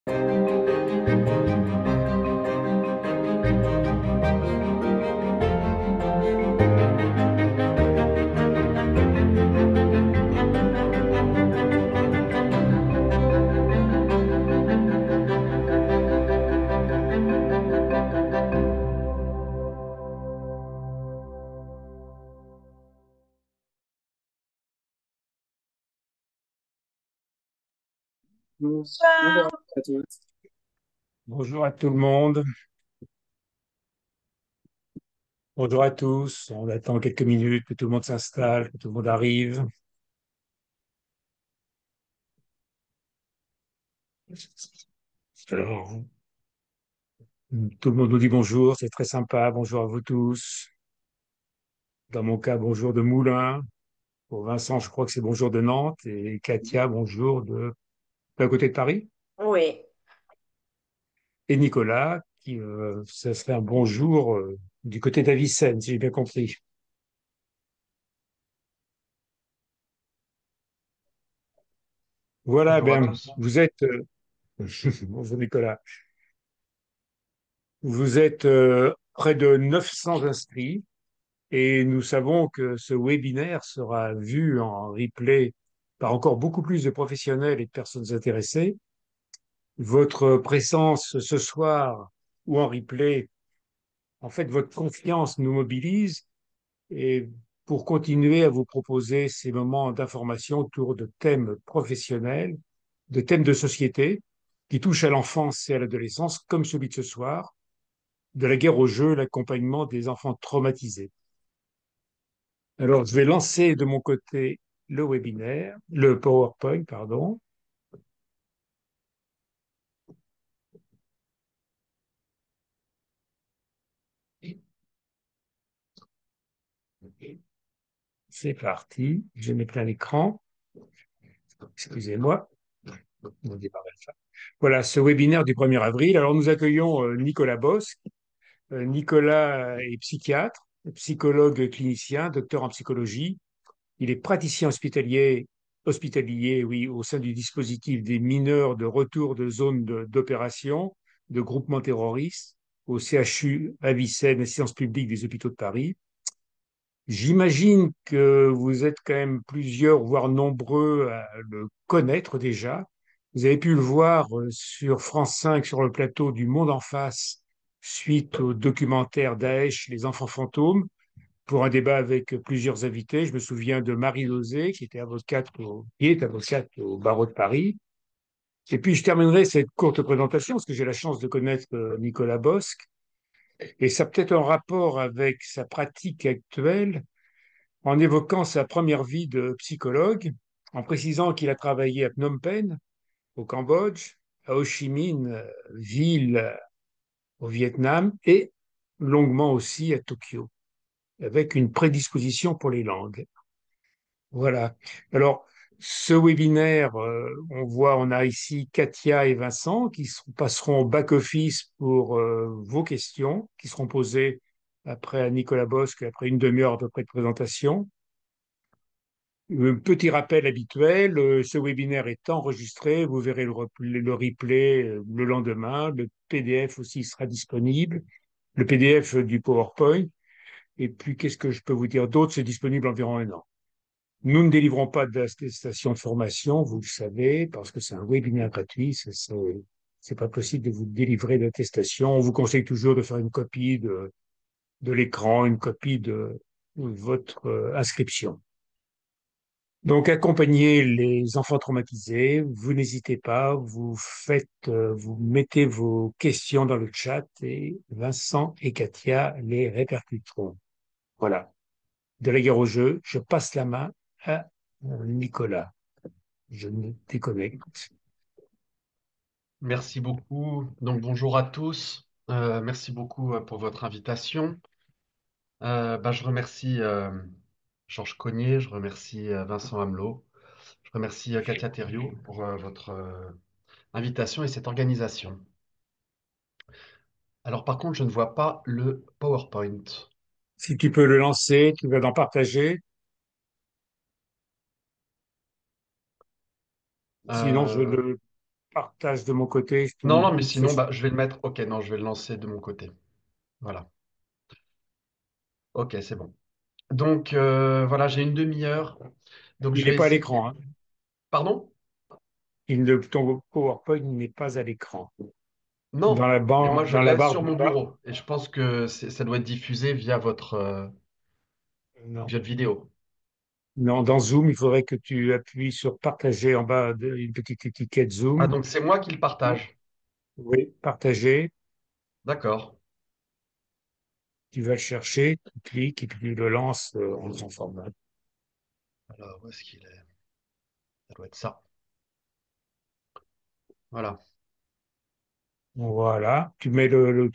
Bonjour Bonsoir. à tous. Bonjour à tout le monde. Bonjour à tous. On attend quelques minutes que tout le monde s'installe, que tout le monde arrive. Alors, tout le monde nous dit bonjour, c'est très sympa. Bonjour à vous tous. Dans mon cas, bonjour de Moulins. Pour Vincent, je crois que c'est bonjour de Nantes. Et Katia, bonjour de d'un côté de Paris. Oui, Et Nicolas, ça serait un bonjour du côté d'Avicenne, si j'ai bien compris. Voilà, Bonjour à ben, tous. vous êtes, bonjour Nicolas, vous êtes près de 900 inscrits et nous savons que ce webinaire sera vu en replay par encore beaucoup plus de professionnels et de personnes intéressées. Votre présence ce soir ou en replay, en fait, votre confiance nous mobilise et pour continuer à vous proposer ces moments d'information autour de thèmes professionnels, de thèmes de société qui touchent à l'enfance et à l'adolescence, comme celui de ce soir, de la guerre aux jeux, l'accompagnement des enfants traumatisés. Alors, je vais lancer de mon côté le PowerPoint, pardon. C'est parti. Je mets plein l'écran. Excusez-moi. On démarre ça. Voilà, ce webinaire du 1er avril. Alors, nous accueillons Nicolas Bosque. Nicolas est psychiatre, psychologue clinicien, docteur en psychologie. Il est praticien hospitalier, oui, au sein du dispositif des mineurs de retour de zone d'opération, de groupements terroristes, au CHU Avicenne, Sciences publiques des hôpitaux de Paris. J'imagine que vous êtes quand même plusieurs, voire nombreux à le connaître déjà. Vous avez pu le voir sur France 5, sur le plateau du Monde en face, suite au documentaire Daesh, Les enfants fantômes, pour un débat avec plusieurs invités. Je me souviens de Marie Lozé, qui est avocate au barreau de Paris. Et puis, je terminerai cette courte présentation, parce que j'ai la chance de connaître Nicolas Bosque, et ça a peut-être un rapport avec sa pratique actuelle, en évoquant sa première vie de psychologue, en précisant qu'il a travaillé à Phnom Penh, au Cambodge, à Ho Chi Minh, ville au Vietnam, et longuement aussi à Tokyo, avec une prédisposition pour les langues. Voilà. Alors, ce webinaire, on a ici Katia et Vincent passeront au back-office pour vos questions, qui seront posées après à Nicolas Bosque, après une demi-heure à peu près de présentation. Un petit rappel habituel, ce webinaire est enregistré, vous verrez le replay le lendemain, le PDF aussi sera disponible, le PDF du PowerPoint, et puis qu'est-ce que je peux vous dire d'autre, c'est disponible environ un an. Nous ne délivrons pas d'attestation de formation, vous le savez, parce que c'est un webinaire gratuit, c'est pas possible de vous délivrer d'attestation. On vous conseille toujours de faire une copie de l'écran, une copie de votre inscription. Donc, accompagnez les enfants traumatisés. Vous n'hésitez pas, vous mettez vos questions dans le chat et Vincent et Katia les répercuteront. Voilà. De la guerre au jeu, je passe la main à Nicolas. Je me déconnecte. Merci beaucoup. Donc bonjour à tous. Merci beaucoup pour votre invitation. Je remercie Georges Cognier, je remercie Vincent Hamelot, je remercie Katia Thériault pour votre invitation et cette organisation. Alors par contre, je ne vois pas le PowerPoint. Si tu peux le lancer, tu vas en partager. Sinon, je Euh, le partage de mon côté. Non, non, mais sinon, bah, je vais le mettre. Ok, non, je vais le lancer de mon côté. Voilà. Ok, c'est bon. Donc, voilà, j'ai une demi-heure. Donc, Il je n'est vais pas à essayer. l'écran, hein. Pardon? Ton PowerPoint n'est pas à l'écran. Non. Et moi, je Dans la l'ai barre sur du mon bas, bureau. Et je pense que ça doit être diffusé via non. votre vidéo. Non, dans Zoom, il faudrait que tu appuies sur partager en bas une petite étiquette Ah, Zoom. donc c'est moi qui le partage. Oui, partager. D'accord. Tu vas le chercher, tu cliques et puis tu le lances en son format. Alors, où est-ce qu'il est? Ça doit être ça. Voilà. Voilà. Tu mets le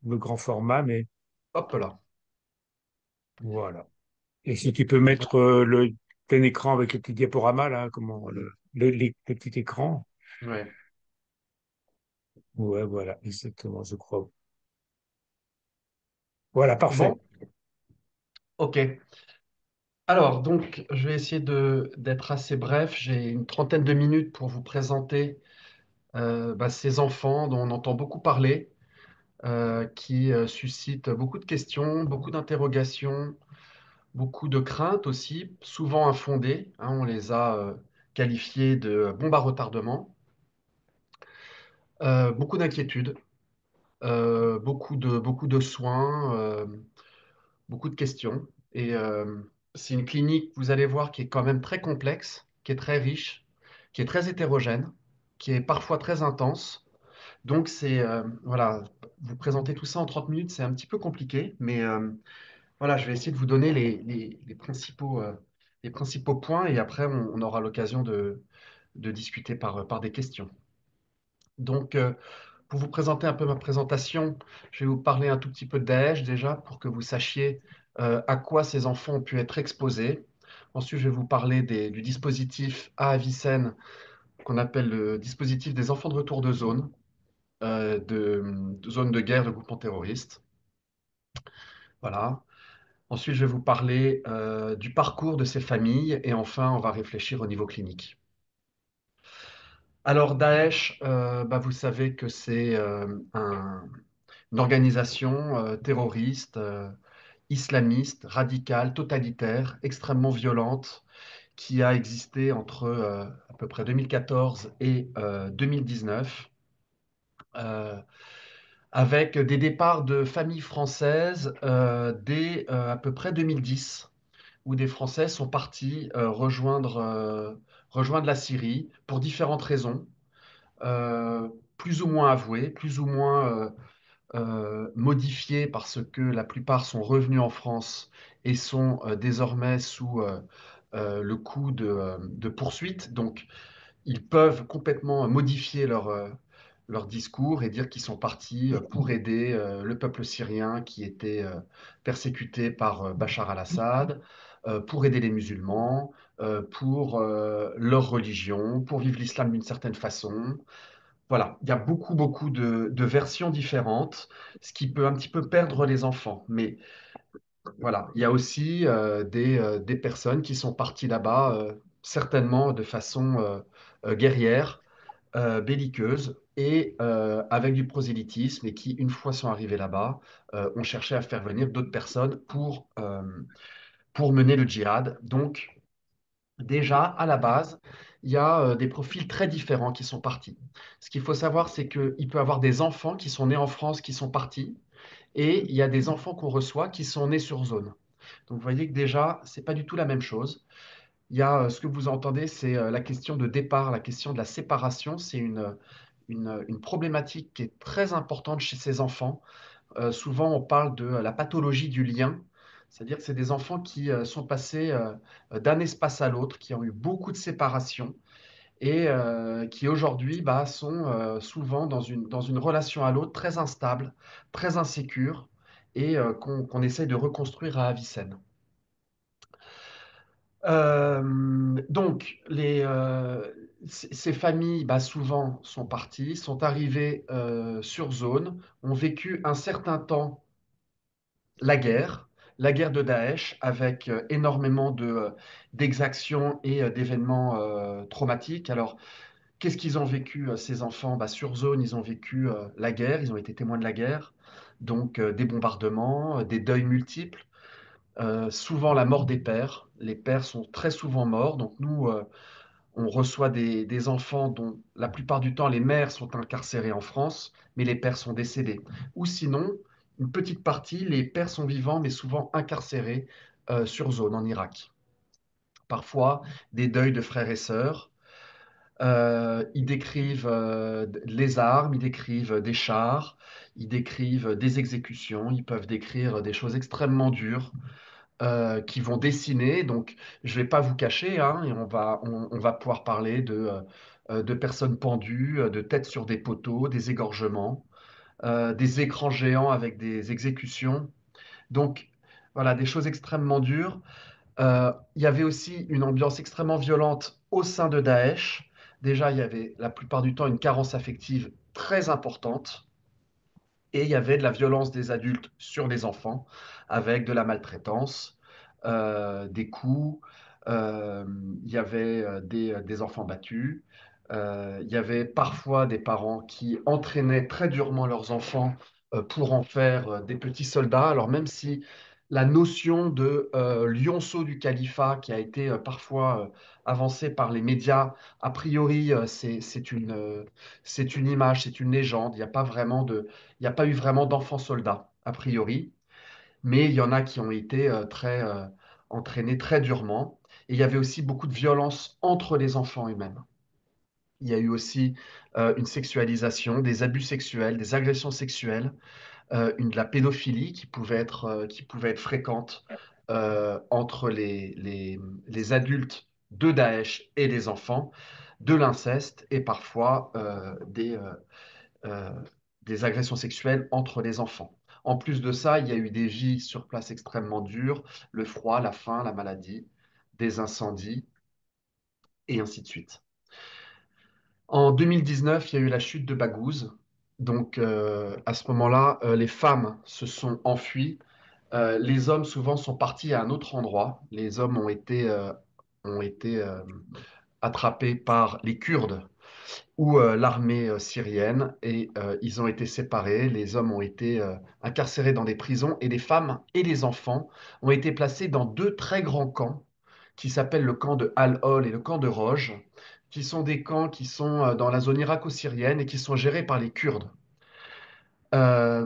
grand format, mais Hop là. voilà. Et si tu peux mettre le plein écran avec le petit diaporama, là, le petit écran. Ouais. Ouais, voilà, exactement, je crois. Voilà, C'est parfait. bon? Ok. Alors, donc, je vais essayer d'être assez bref. J'ai une trentaine de minutes pour vous présenter bah, ces enfants dont on entend beaucoup parler, qui suscitent beaucoup de questions, beaucoup d'interrogations, beaucoup de craintes aussi, souvent infondées, hein. On les a qualifiés de bombes à retardement. Beaucoup d'inquiétudes, beaucoup de soins, beaucoup de questions. Et c'est une clinique, vous allez voir, qui est quand même très complexe, qui est très riche, qui est très hétérogène, qui est parfois très intense. Donc, voilà, vous présenter tout ça en 30 minutes, c'est un petit peu compliqué, mais voilà, je vais essayer de vous donner les principaux points et après, on aura l'occasion de discuter par des questions. Donc, pour vous présenter un peu ma présentation, je vais vous parler un tout petit peu de Daesh déjà pour que vous sachiez à quoi ces enfants ont pu être exposés. Ensuite, je vais vous parler du dispositif à Avicenne qu'on appelle le dispositif des enfants de retour de zone, de zone de guerre de groupements terroristes. Voilà. Ensuite, je vais vous parler du parcours de ces familles et enfin, on va réfléchir au niveau clinique. Alors, Daesh, bah, vous savez que c'est une organisation terroriste, islamiste, radicale, totalitaire, extrêmement violente, qui a existé entre à peu près 2014 et 2019, euh, avec des départs de familles françaises dès à peu près 2010, où des Français sont partis rejoindre la Syrie pour différentes raisons, euh, plus ou moins avouées, plus ou moins modifiés parce que la plupart sont revenus en France et sont désormais sous le coup de poursuites. Donc, ils peuvent complètement modifier leur discours et dire qu'ils sont partis pour aider le peuple syrien qui était persécuté par Bachar al-Assad, pour aider les musulmans, pour leur religion, pour vivre l'islam d'une certaine façon. Voilà, il y a beaucoup de versions différentes, ce qui peut un petit peu perdre les enfants. Mais voilà, il y a aussi des personnes qui sont parties là-bas, certainement de façon guerrière, belliqueuse, et avec du prosélytisme, et qui, une fois sont arrivés là-bas, ont cherché à faire venir d'autres personnes pour mener le djihad. Donc, déjà, à la base, il y a des profils très différents qui sont partis. Ce qu'il faut savoir, c'est qu'il peut y avoir des enfants qui sont nés en France qui sont partis, et il y a des enfants qu'on reçoit qui sont nés sur zone. Donc vous voyez que déjà, c'est pas du tout la même chose. Il y a ce que vous entendez, c'est la question de départ, la question de la séparation. C'est une problématique qui est très importante chez ces enfants. Souvent, on parle de la pathologie du lien, c'est-à-dire que c'est des enfants qui sont passés d'un espace à l'autre, qui ont eu beaucoup de séparation et qui aujourd'hui bah, sont souvent dans une relation à l'autre très instable, très insécure et qu'on essaye de reconstruire à Avicenne. Donc, ces familles, bah, souvent, sont parties, sont arrivées sur zone, ont vécu un certain temps la guerre, la guerre de Daesh, avec énormément d'exactions et d'événements traumatiques. Alors, Qu'est-ce qu'ils ont vécu, ces enfants? Bah, sur zone, ils ont vécu la guerre, ils ont été témoins de la guerre, donc des bombardements, des deuils multiples, souvent la mort des pères. Les pères sont très souvent morts, donc nous, on reçoit des enfants dont la plupart du temps les mères sont incarcérées en France, mais les pères sont décédés. Ou sinon, une petite partie, les pères sont vivants, mais souvent incarcérés sur zone en Irak. Parfois, des deuils de frères et sœurs. Ils décrivent les armes, ils décrivent des chars, ils décrivent des exécutions, ils peuvent décrire des choses extrêmement dures qui vont dessiner. Donc, je ne vais pas vous cacher, hein, et on va pouvoir parler de personnes pendues, de têtes sur des poteaux, des égorgements, des écrans géants avec des exécutions. Donc, voilà, des choses extrêmement dures. Il y avait aussi une ambiance extrêmement violente au sein de Daesh. Déjà, il y avait la plupart du temps une carence affective très importante. Et il y avait de la violence des adultes sur les enfants, avec de la maltraitance, des coups, euh, il y avait des enfants battus, il y avait parfois des parents qui entraînaient très durement leurs enfants pour en faire des petits soldats. Alors même si la notion de lionceau du califat qui a été parfois avancée par les médias, a priori, c'est une image, c'est une légende, il n'y a pas eu vraiment d'enfants soldats, a priori, mais il y en a qui ont été entraînés très durement. Et il y avait aussi beaucoup de violence entre les enfants eux-mêmes. Il y a eu aussi une sexualisation, des abus sexuels, des agressions sexuelles, de la pédophilie qui pouvait être fréquente entre les adultes de Daesh et les enfants, de l'inceste et parfois euh, des agressions sexuelles entre les enfants. En plus de ça, il y a eu des vies sur place extrêmement dures, le froid, la faim, la maladie, des incendies, et ainsi de suite. En 2019, il y a eu la chute de Baghouz. Donc, à ce moment-là, les femmes se sont enfuies. Les hommes, souvent, sont partis à un autre endroit. Les hommes ont été attrapés par les Kurdes ou l'armée syrienne et ils ont été séparés. Les hommes ont été incarcérés dans des prisons et les femmes et les enfants ont été placés dans deux très grands camps qui s'appellent le camp de Al-Hol et le camp de Roj, qui sont des camps qui sont dans la zone irako-syrienne et qui sont gérés par les Kurdes.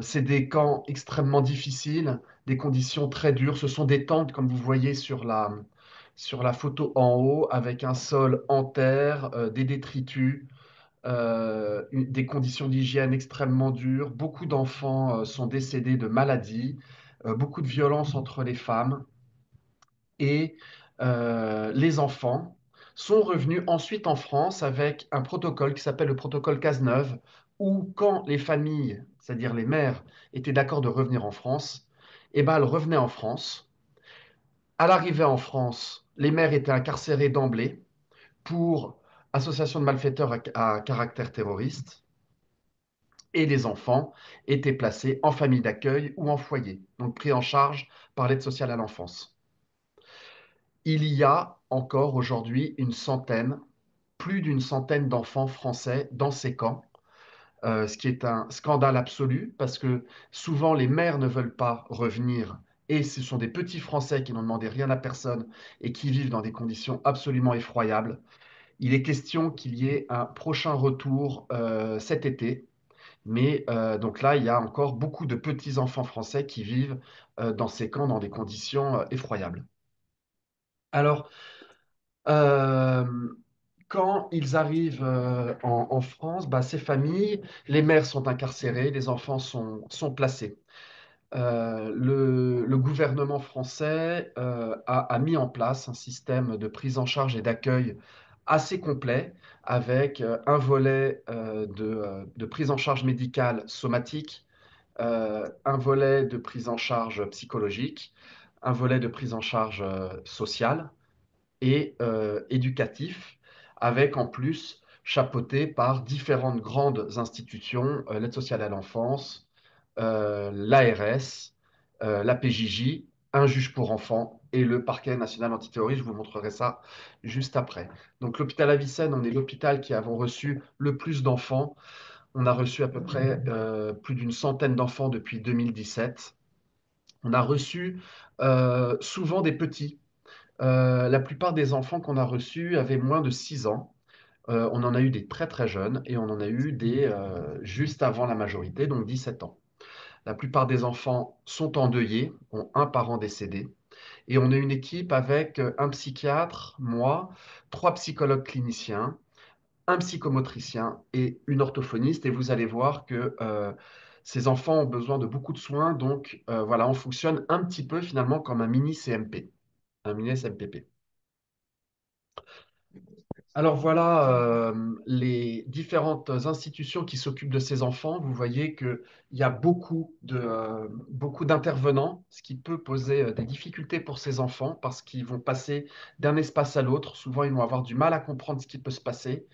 C'est des camps extrêmement difficiles, des conditions très dures. Ce sont des tentes, comme vous voyez sur la photo en haut, avec un sol en terre, des détritus, des conditions d'hygiène extrêmement dures. Beaucoup d'enfants sont décédés de maladies, beaucoup de violence entre les femmes et les enfants sont revenus ensuite en France avec un protocole qui s'appelle le protocole Cazeneuve, où quand les familles, c'est-à-dire les mères, étaient d'accord de revenir en France, eh ben, elles revenaient en France. À l'arrivée en France, les mères étaient incarcérées d'emblée pour association de malfaiteurs à caractère terroriste et les enfants étaient placés en famille d'accueil ou en foyer, donc pris en charge par l'aide sociale à l'enfance. Il y a encore aujourd'hui plus d'une centaine d'enfants français dans ces camps, ce qui est un scandale absolu parce que souvent les mères ne veulent pas revenir et ce sont des petits Français qui n'ont demandé rien à personne et qui vivent dans des conditions absolument effroyables. Il est question qu'il y ait un prochain retour cet été, mais donc là, il y a encore beaucoup de petits enfants français qui vivent dans ces camps dans des conditions effroyables. Alors, Euh, quand ils arrivent en France, bah, ces familles, les mères sont incarcérées, les enfants sont placés. Le gouvernement français a mis en place un système de prise en charge et d'accueil assez complet, avec un volet de prise en charge médicale somatique, un volet de prise en charge psychologique, un volet de prise en charge sociale et éducatif, avec en plus chapeauté par différentes grandes institutions, l'aide sociale à l'enfance, l'ARS, la PJJ, un juge pour enfants et le parquet national antiterroriste. Je vous montrerai ça juste après. Donc l'hôpital Avicenne, on est l'hôpital qui avons reçu le plus d'enfants. On a reçu à peu près plus d'une centaine d'enfants depuis 2017. On a reçu souvent des petits. La plupart des enfants qu'on a reçus avaient moins de 6 ans. On en a eu des très très jeunes et on en a eu des juste avant la majorité, donc 17 ans. La plupart des enfants sont endeuillés, ont un parent décédé. Et on a une équipe avec un psychiatre, moi, trois psychologues cliniciens, un psychomotricien et une orthophoniste. Et vous allez voir que ces enfants ont besoin de beaucoup de soins. Donc voilà, on fonctionne un petit peu finalement comme un mini CMP, un mini SMPP. Alors voilà les différentes institutions qui s'occupent de ces enfants. Vous voyez qu'il y a beaucoup d'intervenants, ce qui peut poser des difficultés pour ces enfants parce qu'ils vont passer d'un espace à l'autre. Souvent, ils vont avoir du mal à comprendre ce qui peut se passer.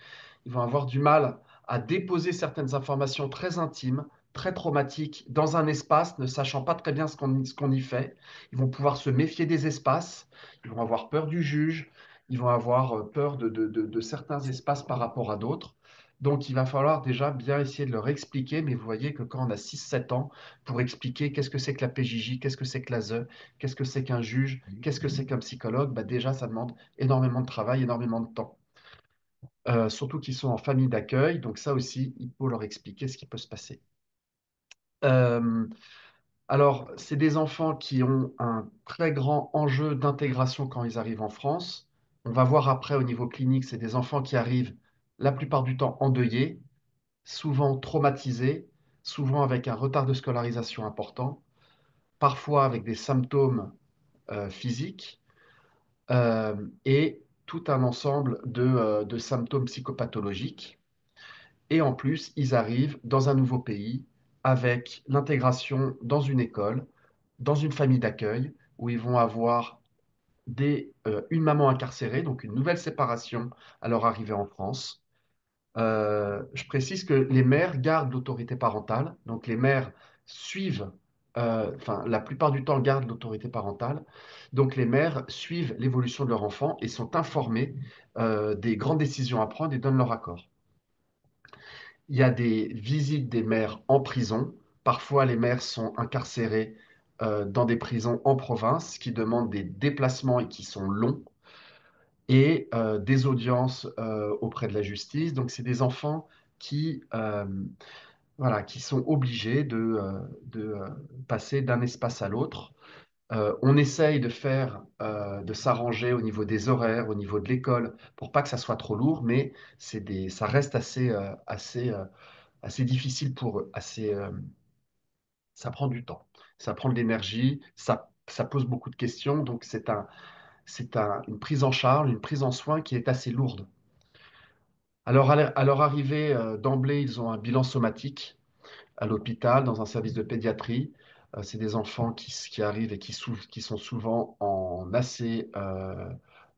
Ils vont avoir du mal à déposer certaines informations très intimes, très traumatiques dans un espace, ne sachant pas très bien ce qu'on y fait. Ils vont pouvoir se méfier des espaces. Ils vont avoir peur du juge. Ils vont avoir peur de certains espaces par rapport à d'autres. Donc, il va falloir déjà bien essayer de leur expliquer, mais vous voyez que quand on a 6 7 ans, pour expliquer qu'est-ce que c'est que la PJJ, qu'est-ce que c'est que l'ASE, qu'est-ce que c'est qu'un juge, qu'est-ce que c'est qu'un psychologue, bah déjà, ça demande énormément de travail, énormément de temps. Surtout qu'ils sont en famille d'accueil, donc ça aussi, il faut leur expliquer ce qui peut se passer. Euh, alors, c'est des enfants qui ont un très grand enjeu d'intégration quand ils arrivent en France. On va voir après au niveau clinique, c'est des enfants qui arrivent la plupart du temps endeuillés, souvent traumatisés, souvent avec un retard de scolarisation important, parfois avec des symptômes physiques euh, et tout un ensemble de symptômes psychopathologiques. Et en plus, ils arrivent dans un nouveau pays avec l'intégration dans une école, dans une famille d'accueil, où ils vont avoir une maman incarcérée, donc une nouvelle séparation à leur arrivée en France. Je précise que les mères gardent l'autorité parentale, donc les mères suivent, enfin la plupart du temps gardent l'autorité parentale, donc les mères suivent l'évolution de leur enfant et sont informées des grandes décisions à prendre et donnent leur accord. Il y a des visites des mères en prison. Parfois, les mères sont incarcérées dans des prisons en province qui demandent des déplacements et qui sont longs et des audiences auprès de la justice. Donc, c'est des enfants qui, voilà, qui sont obligés de passer d'un espace à l'autre. On essaye de s'arranger au niveau des horaires, au niveau de l'école, pour pas que ça soit trop lourd, mais ça reste assez difficile pour eux. Ça prend du temps, ça prend de l'énergie, ça pose beaucoup de questions, donc une prise en charge, une prise en soin qui est assez lourde. Alors, à leur arrivée, d'emblée, ils ont un bilan somatique à l'hôpital, dans un service de pédiatrie. C'est des enfants qui arrivent et qui sont souvent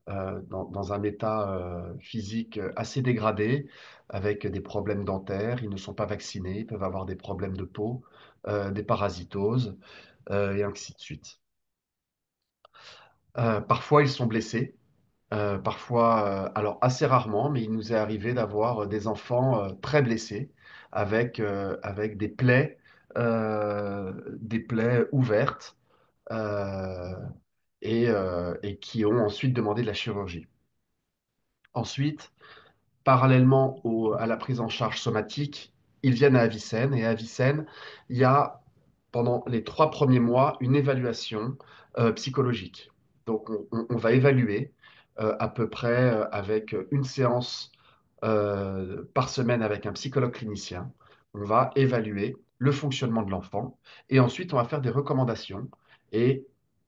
dans un état physique assez dégradé, avec des problèmes dentaires. Ils ne sont pas vaccinés, ils peuvent avoir des problèmes de peau, des parasitoses, et ainsi de suite. Parfois, ils sont blessés. Parfois, alors assez rarement, mais il nous est arrivé d'avoir des enfants très blessés avec des plaies ouvertes euh, et qui ont ensuite demandé de la chirurgie. Ensuite, parallèlement à la prise en charge somatique, ils viennent à Avicenne. Et à Avicenne, il y a, pendant les 3 premiers mois, une évaluation psychologique. Donc, on va évaluer à peu près avec une séance par semaine avec un psychologue clinicien. On va évaluer le fonctionnement de l'enfant et ensuite on va faire des recommandations et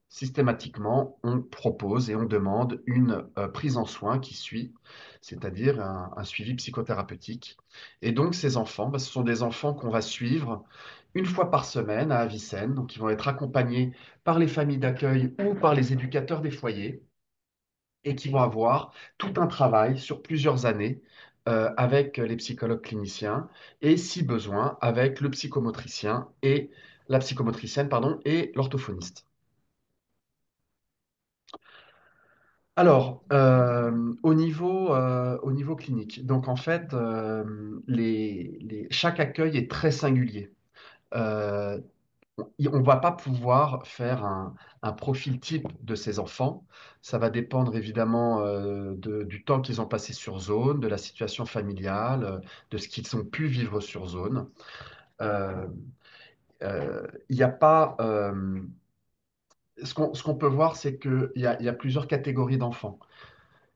systématiquement on propose et on demande une prise en soin qui suit, c'est-à-dire un suivi psychothérapeutique. Et donc ces enfants, bah, ce sont des enfants qu'on va suivre une fois par semaine à Avicenne, donc ils vont être accompagnés par les familles d'accueil ou par les éducateurs des foyers et qui vont avoir tout un travail sur plusieurs années avec les psychologues cliniciens et, si besoin, avec le psychomotricien et la psychomotricienne, pardon, et l'orthophoniste. Alors, au niveau clinique, donc en fait, chaque accueil est très singulier. Euh, on ne va pas pouvoir faire un profil type de ces enfants. Ça va dépendre évidemment du temps qu'ils ont passé sur zone, de la situation familiale, de ce qu'ils ont pu vivre sur zone. Euh, Il n'y a pas. Ce qu'on peut voir, c'est qu'il y a plusieurs catégories d'enfants.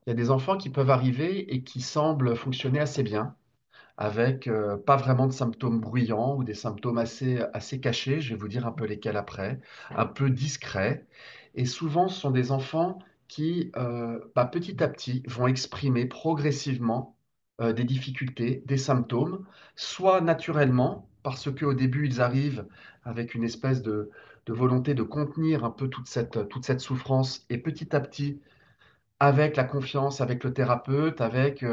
Il y a des enfants qui peuvent arriver et qui semblent fonctionner assez bien, avec pas vraiment de symptômes bruyants ou des symptômes assez cachés, je vais vous dire un peu lesquels après, un peu discrets. Et souvent, ce sont des enfants qui, petit à petit, vont exprimer progressivement des difficultés, des symptômes, soit naturellement, parce qu'au début, ils arrivent avec une espèce de volonté de contenir un peu toute cette souffrance, et petit à petit, avec la confiance, avec le thérapeute, avec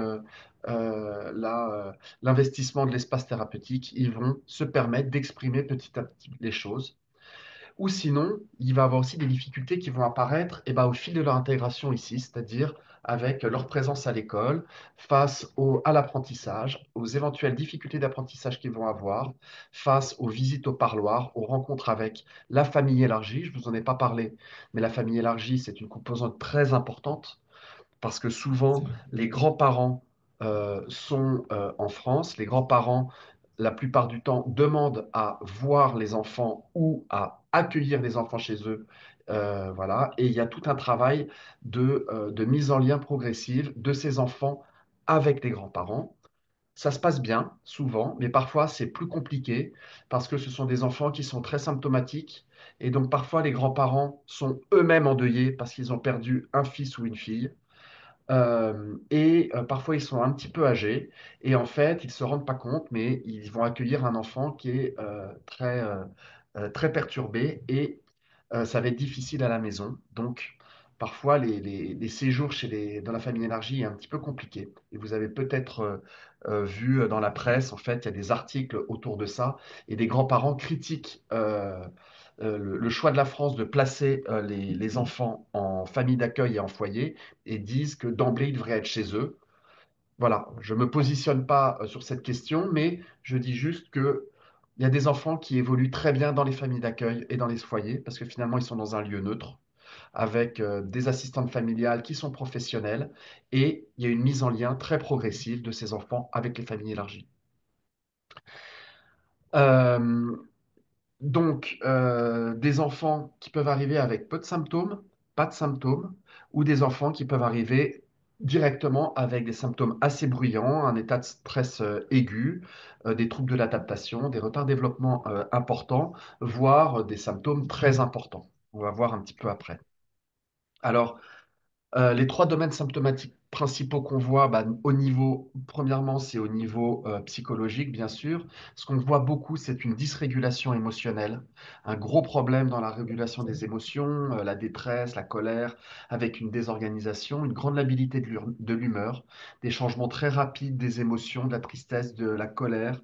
l'investissement de l'espace thérapeutique, ils vont se permettre d'exprimer petit à petit les choses. Ou sinon, il va y avoir aussi des difficultés qui vont apparaître au fil de leur intégration ici, c'est-à-dire avec leur présence à l'école, à l'apprentissage, aux éventuelles difficultés d'apprentissage qu'ils vont avoir, face aux visites au parloir, aux rencontres avec la famille élargie. Je ne vous en ai pas parlé, mais la famille élargie, c'est une composante très importante parce que souvent, les grands-parents sont en France. Les grands-parents, la plupart du temps, demandent à voir les enfants ou à accueillir des enfants chez eux. Voilà. Et il y a tout un travail de mise en lien progressive de ces enfants avec les grands-parents. Ça se passe bien, souvent, mais parfois c'est plus compliqué parce que ce sont des enfants qui sont très symptomatiques. Et donc parfois les grands-parents sont eux-mêmes endeuillés parce qu'ils ont perdu un fils ou une fille. Parfois, ils sont un petit peu âgés et en fait, ils ne se rendent pas compte, mais ils vont accueillir un enfant qui est très perturbé et ça va être difficile à la maison. Donc, parfois, les séjours dans la famille élargie est un petit peu compliqué. Et vous avez peut-être vu dans la presse, en fait, il y a des articles autour de ça et des grands-parents critiquent le choix de la France de placer les enfants en famille d'accueil et en foyer et disent que d'emblée, ils devraient être chez eux. Voilà, je ne me positionne pas sur cette question, mais je dis juste que il y a des enfants qui évoluent très bien dans les familles d'accueil et dans les foyers, parce que finalement, ils sont dans un lieu neutre, avec des assistantes familiales qui sont professionnelles, et il y a une mise en lien très progressive de ces enfants avec les familles élargies. Euh, des enfants qui peuvent arriver avec peu de symptômes, pas de symptômes, ou des enfants qui peuvent arriver directement avec des symptômes assez bruyants, un état de stress aigu, des troubles de l'adaptation, des retards de développement importants, voire des symptômes très importants. On va voir un petit peu après. Alors, les trois domaines symptomatiques principaux qu'on voit, premièrement, c'est au niveau psychologique, bien sûr. Ce qu'on voit beaucoup, c'est une dysrégulation émotionnelle, un gros problème dans la régulation des émotions, la détresse, la colère, avec une désorganisation, une grande labilité de l'humeur, des changements très rapides des émotions, de la tristesse, de la colère,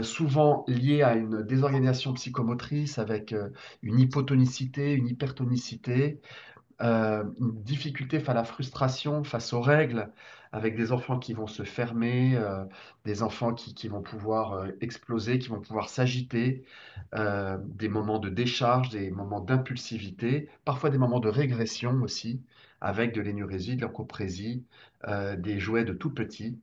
souvent liés à une désorganisation psychomotrice avec une hypotonicité, une hypertonicité, une difficulté face à la frustration, face aux règles, avec des enfants qui vont se fermer, des enfants qui vont pouvoir exploser, qui vont pouvoir s'agiter, des moments de décharge, des moments d'impulsivité, parfois des moments de régression aussi, avec de l'énurésie, de l'encoprésie, des jouets de tout petit.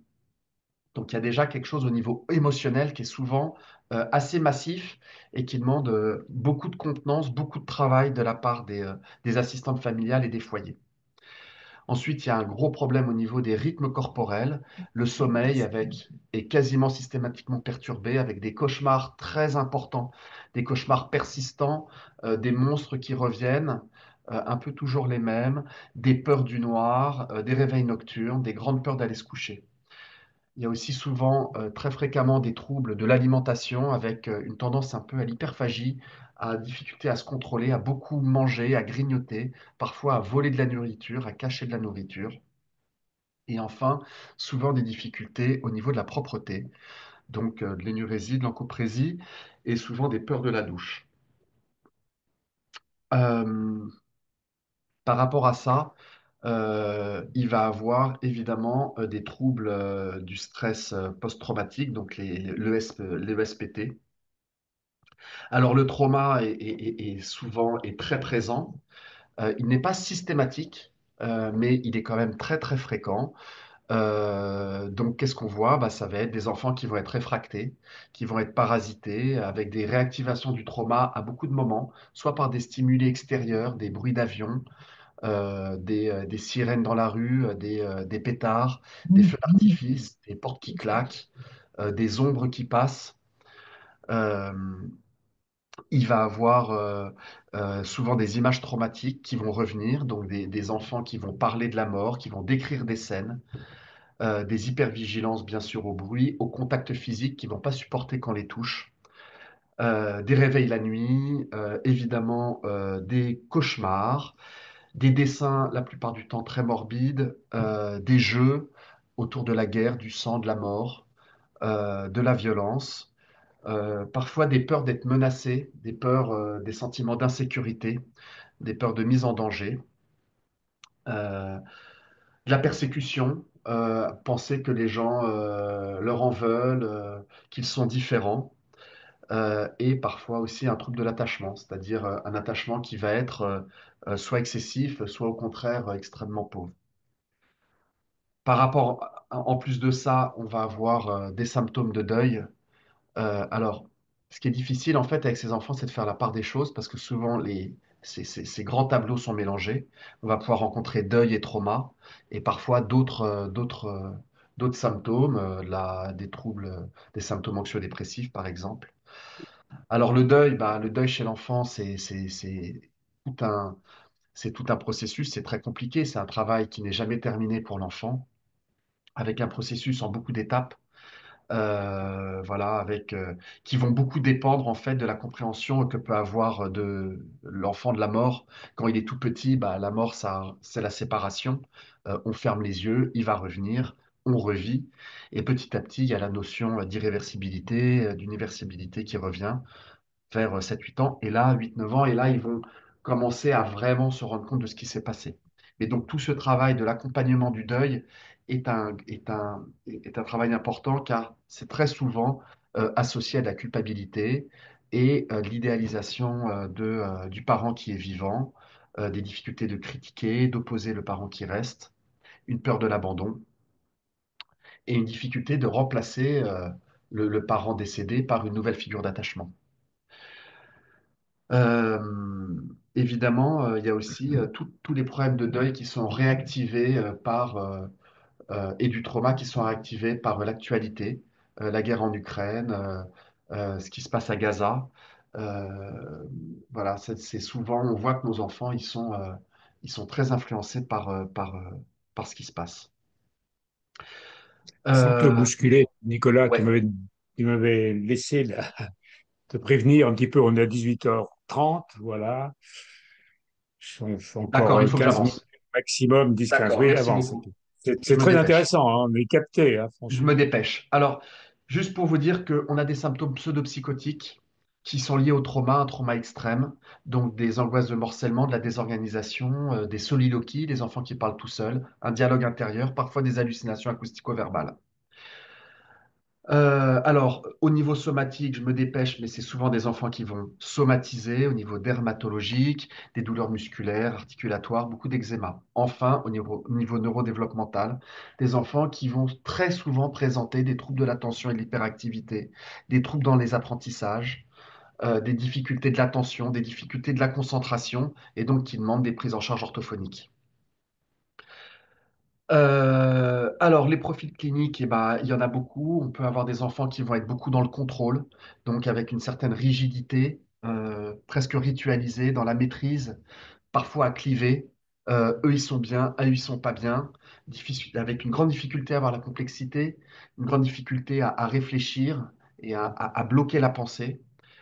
Donc il y a déjà quelque chose au niveau émotionnel qui est souvent assez massif et qui demande beaucoup de contenance, beaucoup de travail de la part des assistantes familiales et des foyers. Ensuite, il y a un gros problème au niveau des rythmes corporels. Le sommeil est quasiment systématiquement perturbé avec des cauchemars très importants, des cauchemars persistants, des monstres qui reviennent, un peu toujours les mêmes, des peurs du noir, des réveils nocturnes, des grandes peurs d'aller se coucher. Il y a aussi souvent, très fréquemment, des troubles de l'alimentation avec une tendance un peu à l'hyperphagie, à difficulté à se contrôler, à beaucoup manger, à grignoter, parfois à voler de la nourriture, à cacher de la nourriture. Et enfin, souvent des difficultés au niveau de la propreté, donc de l'énurésie, de l'encoprésie et souvent des peurs de la douche. Euh, Par rapport à ça, il va avoir évidemment des troubles du stress post-traumatique, donc les ESPT. Alors le trauma est souvent est très présent. Il n'est pas systématique, mais il est quand même très très fréquent. Donc, qu'est-ce qu'on voit? Bah, ça va être des enfants qui vont être réfractés, qui vont être parasités, avec des réactivations du trauma à beaucoup de moments, soit par des stimuli extérieurs, des bruits d'avion, des sirènes dans la rue, des pétards, des feux d'artifice, des portes qui claquent, des ombres qui passent. Euh, il va avoir souvent des images traumatiques qui vont revenir, donc des enfants qui vont parler de la mort, qui vont décrire des scènes. Des hypervigilances bien sûr au bruit, au contact physique qui ne vont pas supporter qu'on les touche, des réveils la nuit, évidemment des cauchemars, des dessins la plupart du temps très morbides, des jeux autour de la guerre, du sang, de la mort, de la violence, parfois des peurs d'être menacés, des peurs, des sentiments d'insécurité, des peurs de mise en danger. De la persécution, penser que les gens leur en veulent, qu'ils sont différents, et parfois aussi un trouble de l'attachement, c'est-à-dire un attachement qui va être soit excessif, soit au contraire extrêmement pauvre. En plus de ça, on va avoir des symptômes de deuil. Alors, ce qui est difficile en fait avec ces enfants, c'est de faire la part des choses parce que souvent ces grands tableaux sont mélangés. On va pouvoir rencontrer deuil et trauma et parfois d'autres symptômes, des troubles, des symptômes anxio-dépressifs par exemple. Alors le deuil, bah, le deuil chez l'enfant, tout un, c'est tout un processus, c'est très compliqué, c'est un travail qui n'est jamais terminé pour l'enfant, avec un processus en beaucoup d'étapes voilà, qui vont beaucoup dépendre en fait de la compréhension que peut avoir de l'enfant de la mort. Quand il est tout petit, bah, la mort, ça, c'est la séparation. On ferme les yeux, il va revenir, on revit. Et petit à petit, il y a la notion d'irréversibilité, d'universalité qui revient vers 7-8 ans. Et là, 8-9 ans, et là, ils vont commencer à vraiment se rendre compte de ce qui s'est passé. Et donc, tout ce travail de l'accompagnement du deuil est un travail important car c'est très souvent associé à de la culpabilité et de l'idéalisation du parent qui est vivant, des difficultés de critiquer, d'opposer le parent qui reste, une peur de l'abandon et une difficulté de remplacer le parent décédé par une nouvelle figure d'attachement. Euh, Évidemment, il y a aussi tous les problèmes de deuil qui sont réactivés et du trauma qui sont réactivés par l'actualité, la guerre en Ukraine, ce qui se passe à Gaza. Voilà, c'est souvent, on voit que nos enfants, ils sont très influencés par ce qui se passe. Symptômes Euh, musculaires, Nicolas, ouais, tu m'avais laissé là, te prévenir un petit peu. On est à 18h30, voilà. Je fais d'accord, encore il faut que 15 minutes j'avance. maximum, 10-15. D'accord, Oui, merci avance. beaucoup. C'est Je me très dépêche. intéressant, hein, on est capté, hein, Je me franchement. dépêche. Alors, juste pour vous dire qu'on a des symptômes pseudo-psychotiques qui sont liés au trauma, un trauma extrême, donc des angoisses de morcellement, de la désorganisation, des soliloquies, des enfants qui parlent tout seuls, un dialogue intérieur, parfois des hallucinations acoustico-verbales. Alors, au niveau somatique, je me dépêche, mais c'est souvent des enfants qui vont somatiser au niveau dermatologique, des douleurs musculaires, articulatoires, beaucoup d'eczéma. Enfin, au niveau neurodéveloppemental, des enfants qui vont très souvent présenter des troubles de l'attention et de l'hyperactivité, des troubles dans les apprentissages, des difficultés de l'attention, des difficultés de la concentration, et donc qui demandent des prises en charge orthophoniques. Alors, les profils cliniques, eh ben, il y en a beaucoup. On peut avoir des enfants qui vont être beaucoup dans le contrôle, donc avec une certaine rigidité, presque ritualisée dans la maîtrise, parfois à cliver. Eux, ils sont bien, eux, ils sont pas bien, avec une grande difficulté à avoir la complexité, une grande difficulté à réfléchir et à bloquer la pensée.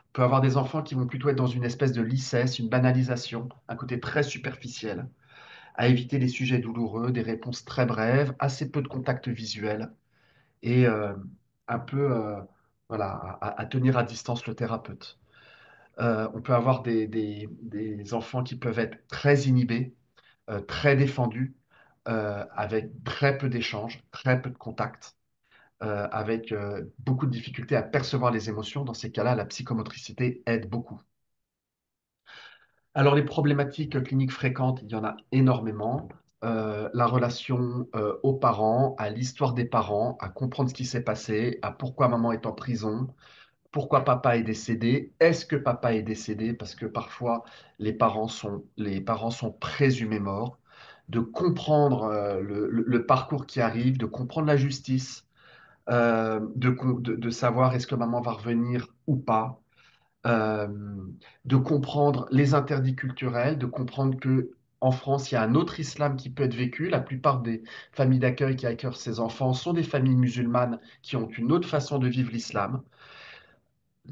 On peut avoir des enfants qui vont plutôt être dans une espèce de lissesse, une banalisation, un côté très superficiel à éviter les sujets douloureux, des réponses très brèves, assez peu de contact visuel et un peu voilà, à tenir à distance le thérapeute. On peut avoir des enfants qui peuvent être très inhibés, très défendus, avec très peu d'échanges, très peu de contacts, avec beaucoup de difficultés à percevoir les émotions. Dans ces cas-là, la psychomotricité aide beaucoup. Alors, les problématiques cliniques fréquentes, il y en a énormément. La relation aux parents, à l'histoire des parents, à comprendre ce qui s'est passé, à pourquoi maman est en prison, pourquoi papa est décédé, est-ce que papa est décédé, parce que parfois les parents sont présumés morts, de comprendre le parcours qui arrive, de comprendre la justice, de savoir est-ce que maman va revenir ou pas, euh, de comprendre les interdits culturels, de comprendre que en France, il y a un autre islam qui peut être vécu. La plupart des familles d'accueil qui accueillent ces enfants sont des familles musulmanes qui ont une autre façon de vivre l'islam.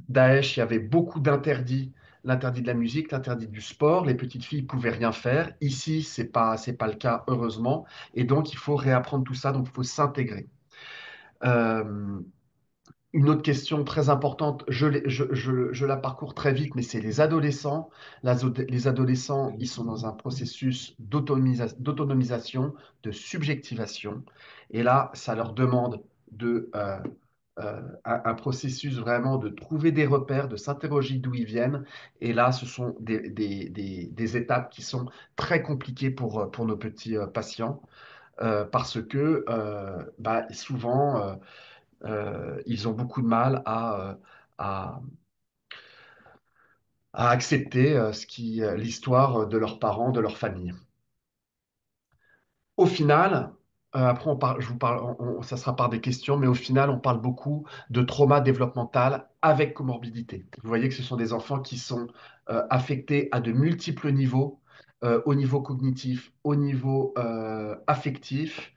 Daesh, il y avait beaucoup d'interdits, l'interdit de la musique, l'interdit du sport, les petites filles pouvaient rien faire. Ici, c'est pas le cas, heureusement, et donc il faut réapprendre tout ça, donc il faut s'intégrer. Euh, une autre question très importante, je la parcours très vite, mais c'est les adolescents. Les adolescents, ils sont dans un processus d'autonomisation, de subjectivation. Et là, ça leur demande un processus vraiment de trouver des repères, de s'interroger d'où ils viennent. Et là, ce sont des étapes qui sont très compliquées pour nos petits patients parce que bah, souvent, ils ont beaucoup de mal à, à accepter l'histoire de leurs parents, de leur famille. Au final, après je vous parle, ça sera par des questions, mais au final, on parle beaucoup de trauma développemental avec comorbidité. Vous voyez que ce sont des enfants qui sont affectés à de multiples niveaux, au niveau cognitif, au niveau affectif,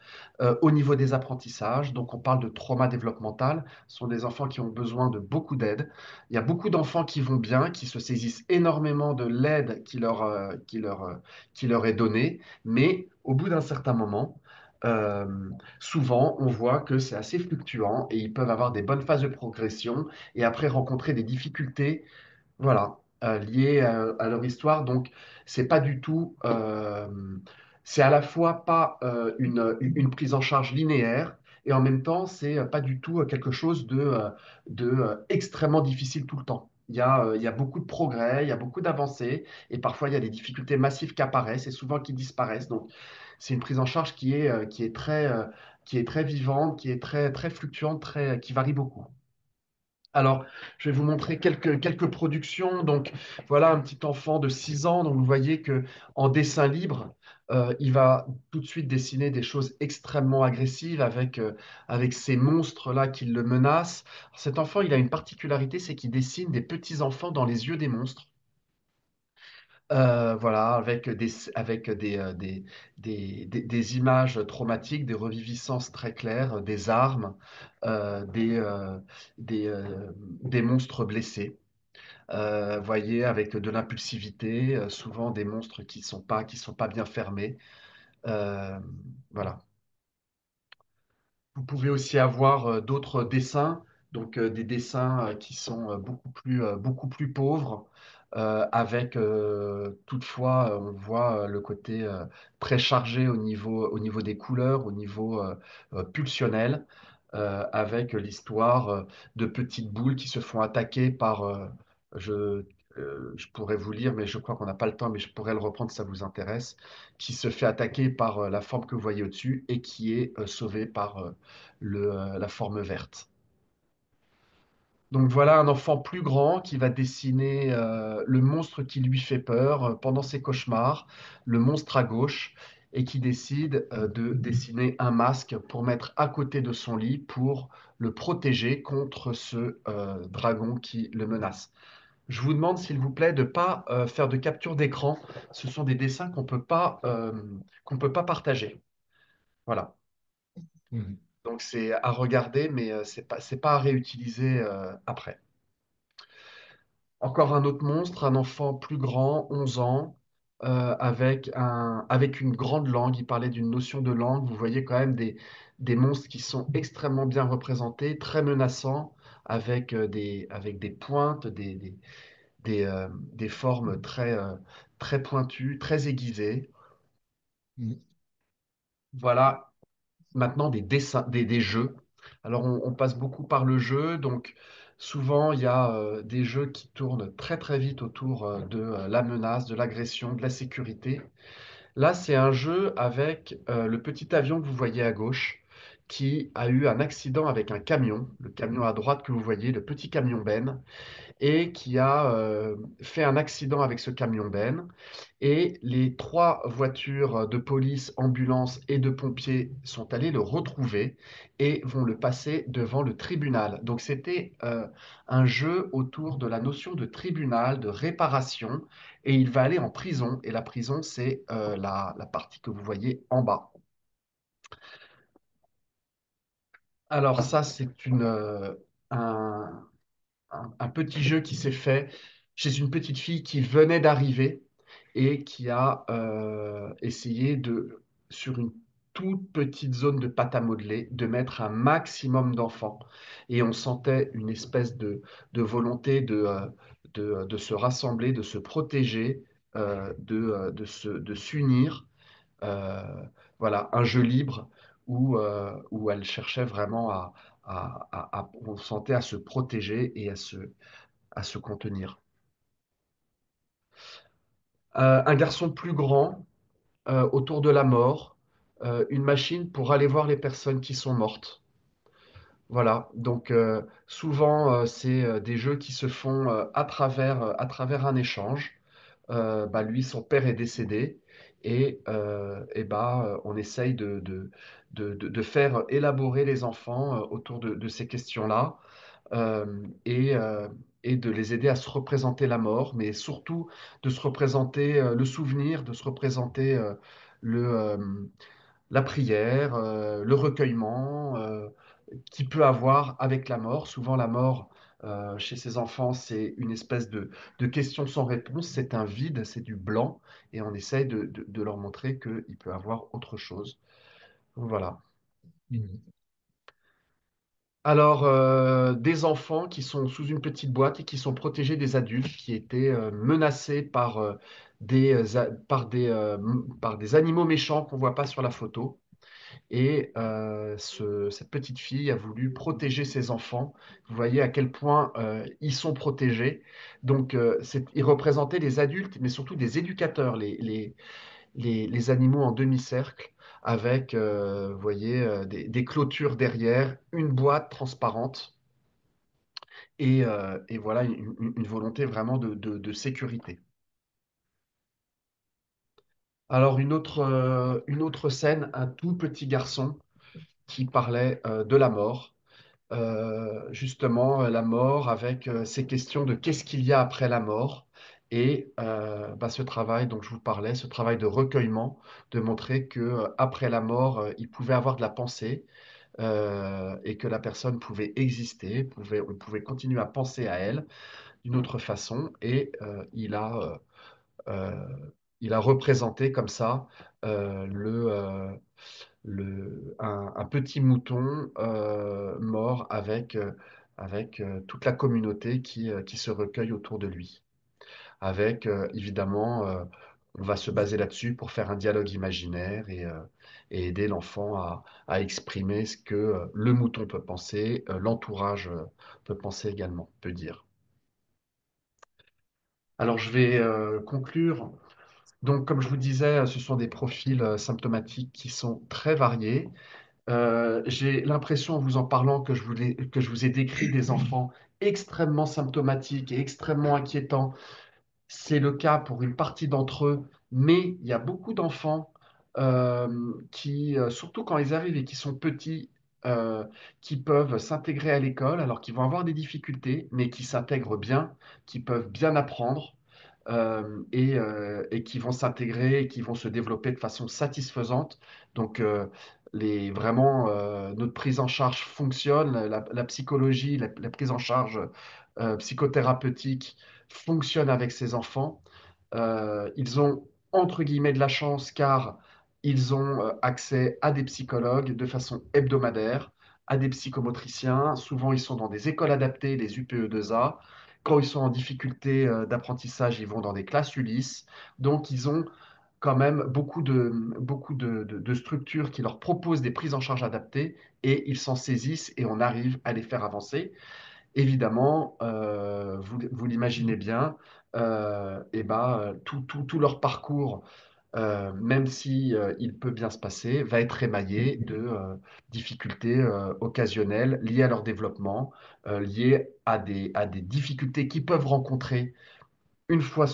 au niveau des apprentissages. Donc, on parle de trauma développemental. Ce sont des enfants qui ont besoin de beaucoup d'aide. Il y a beaucoup d'enfants qui vont bien, qui se saisissent énormément de l'aide qui leur est donnée, mais au bout d'un certain moment, euh, souvent, on voit que c'est assez fluctuant et ils peuvent avoir des bonnes phases de progression et après rencontrer des difficultés, voilà, liées à leur histoire. Donc, c'est pas du tout, c'est à la fois pas une prise en charge linéaire et en même temps, c'est pas du tout quelque chose de extrêmement difficile tout le temps. Il y a beaucoup de progrès, il y a beaucoup d'avancées et parfois il y a des difficultés massives qui apparaissent et souvent qui disparaissent. Donc, c'est une prise en charge qui est très vivante, qui est très fluctuante, qui varie beaucoup. Alors, je vais vous montrer quelques productions. Donc, voilà un petit enfant de 6 ans. Donc, vous voyez que en dessin libre, il va tout de suite dessiner des choses extrêmement agressives avec ces monstres-là qui le menacent. Cet enfant, il a une particularité, c'est qu'il dessine des petits enfants dans les yeux des monstres. Voilà, avec des images traumatiques, des reviviscences très claires, des armes, euh, des, euh, des, euh, des monstres blessés. Voyez, avec de l'impulsivité, souvent des monstres qui sont pas bien fermés. Euh, voilà. Vous pouvez aussi avoir d'autres dessins, donc des dessins qui sont beaucoup plus pauvres, avec toutefois, on voit le côté très chargé au niveau des couleurs, au niveau pulsionnel, avec l'histoire de petites boules qui se font attaquer je, je pourrais vous lire, mais je crois qu'on n'a pas le temps, mais je pourrais le reprendre si ça vous intéresse, qui se fait attaquer par la forme que vous voyez au-dessus et qui est sauvée par la forme verte. Donc voilà un enfant plus grand qui va dessiner le monstre qui lui fait peur pendant ses cauchemars, le monstre à gauche, et qui décide de dessiner un masque pour mettre à côté de son lit pour le protéger contre ce dragon qui le menace. Je vous demande, s'il vous plaît, de ne pas faire de capture d'écran. Ce sont des dessins qu'on peut pas partager. Voilà. Mhm. Donc c'est à regarder, mais c'est pas à réutiliser après. Encore un autre monstre, un enfant plus grand, 11 ans, avec une grande langue. Il parlait d'une notion de langue. Vous voyez quand même des monstres qui sont extrêmement bien représentés, très menaçants, avec des pointes, des formes très pointues, très aiguisées. Mhm. Voilà maintenant des dessins, des jeux. Alors on passe beaucoup par le jeu, donc souvent il y a des jeux qui tournent très très vite autour de la menace, de l'agression, de la sécurité. Là, c'est un jeu avec le petit avion que vous voyez à gauche qui a eu un accident avec un camion, le camion à droite que vous voyez, le petit camion Ben, et qui a fait un accident avec ce camion Ben. Et les trois voitures de police, ambulance et de pompiers sont allées le retrouver et vont le passer devant le tribunal. Donc c'était un jeu autour de la notion de tribunal, de réparation, et il va aller en prison. Et la prison, c'est la partie que vous voyez en bas. Alors ça, c'est un, un petit jeu qui s'est fait chez une petite fille qui venait d'arriver et qui a essayé de, sur une toute petite zone de pâte à modeler, de mettre un maximum d'enfants. Et on sentait une espèce de volonté de se rassembler, de se protéger, de s'unir. Euh, voilà, un jeu libre où elle cherchait vraiment on sentait à se protéger et à se contenir. Un garçon plus grand autour de la mort, une machine pour aller voir les personnes qui sont mortes. Voilà, donc souvent c'est des jeux qui se font à travers un échange. Bah, lui, son père est décédé et bah, on essaye de faire élaborer les enfants autour de ces questions-là euh, et, euh, et de les aider à se représenter la mort, mais surtout de se représenter le souvenir, de se représenter le, euh, la prière, le recueillement qu'il peut avoir avec la mort. Souvent, la mort, chez ces enfants, c'est une espèce de question sans réponse, c'est un vide, c'est du blanc, et on essaye de leur montrer qu'il peut avoir autre chose. Voilà. Mhm. Alors, des enfants qui sont sous une petite boîte et qui sont protégés des adultes qui étaient menacés par des animaux méchants qu'on ne voit pas sur la photo. Et cette petite fille a voulu protéger ses enfants. Vous voyez à quel point ils sont protégés. Donc, ils représentaient les adultes, mais surtout des éducateurs, les animaux en demi-cercle, avec, vous voyez, des clôtures derrière, une boîte transparente, et voilà une volonté vraiment de sécurité. Alors, une autre scène, un tout petit garçon qui parlait de la mort. Justement la mort avec ces questions de qu'est-ce qu'il y a après la mort et bah, ce travail dont je vous parlais, ce travail de recueillement, de montrer que après la mort, il pouvait avoir de la pensée et que la personne pouvait exister, on pouvait continuer à penser à elle d'une autre façon et euh, il a représenté comme ça un petit mouton mort avec toute la communauté qui se recueille autour de lui. Avec, évidemment, on va se baser là-dessus pour faire un dialogue imaginaire et aider l'enfant à exprimer ce que le mouton peut penser, l'entourage peut penser également, peut dire. Alors, je vais conclure. Donc, comme je vous disais, ce sont des profils symptomatiques qui sont très variés. J'ai l'impression, en vous en parlant, que je vous ai décrit des enfants extrêmement symptomatiques et extrêmement inquiétants. C'est le cas pour une partie d'entre eux, mais il y a beaucoup d'enfants qui, surtout quand ils arrivent et qui sont petits, qui peuvent s'intégrer à l'école, alors qu'ils vont avoir des difficultés, mais qui s'intègrent bien, qui peuvent bien apprendre et qui vont s'intégrer et qui vont se développer de façon satisfaisante. Donc, vraiment, notre prise en charge fonctionne, la psychologie, la prise en charge psychothérapeutique fonctionne avec ces enfants. Ils ont, entre guillemets, de la chance car ils ont accès à des psychologues de façon hebdomadaire, à des psychomotriciens. Souvent, ils sont dans des écoles adaptées, les UPE2A. Quand ils sont en difficulté d'apprentissage, ils vont dans des classes Ulysse. Donc, ils ont quand même beaucoup de structures qui leur proposent des prises en charge adaptées et ils s'en saisissent et on arrive à les faire avancer. Évidemment, vous l'imaginez bien, tout leur parcours, même si il peut bien se passer, va être émaillé de difficultés occasionnelles liées à leur développement, liées à des difficultés qu'ils peuvent rencontrer une fois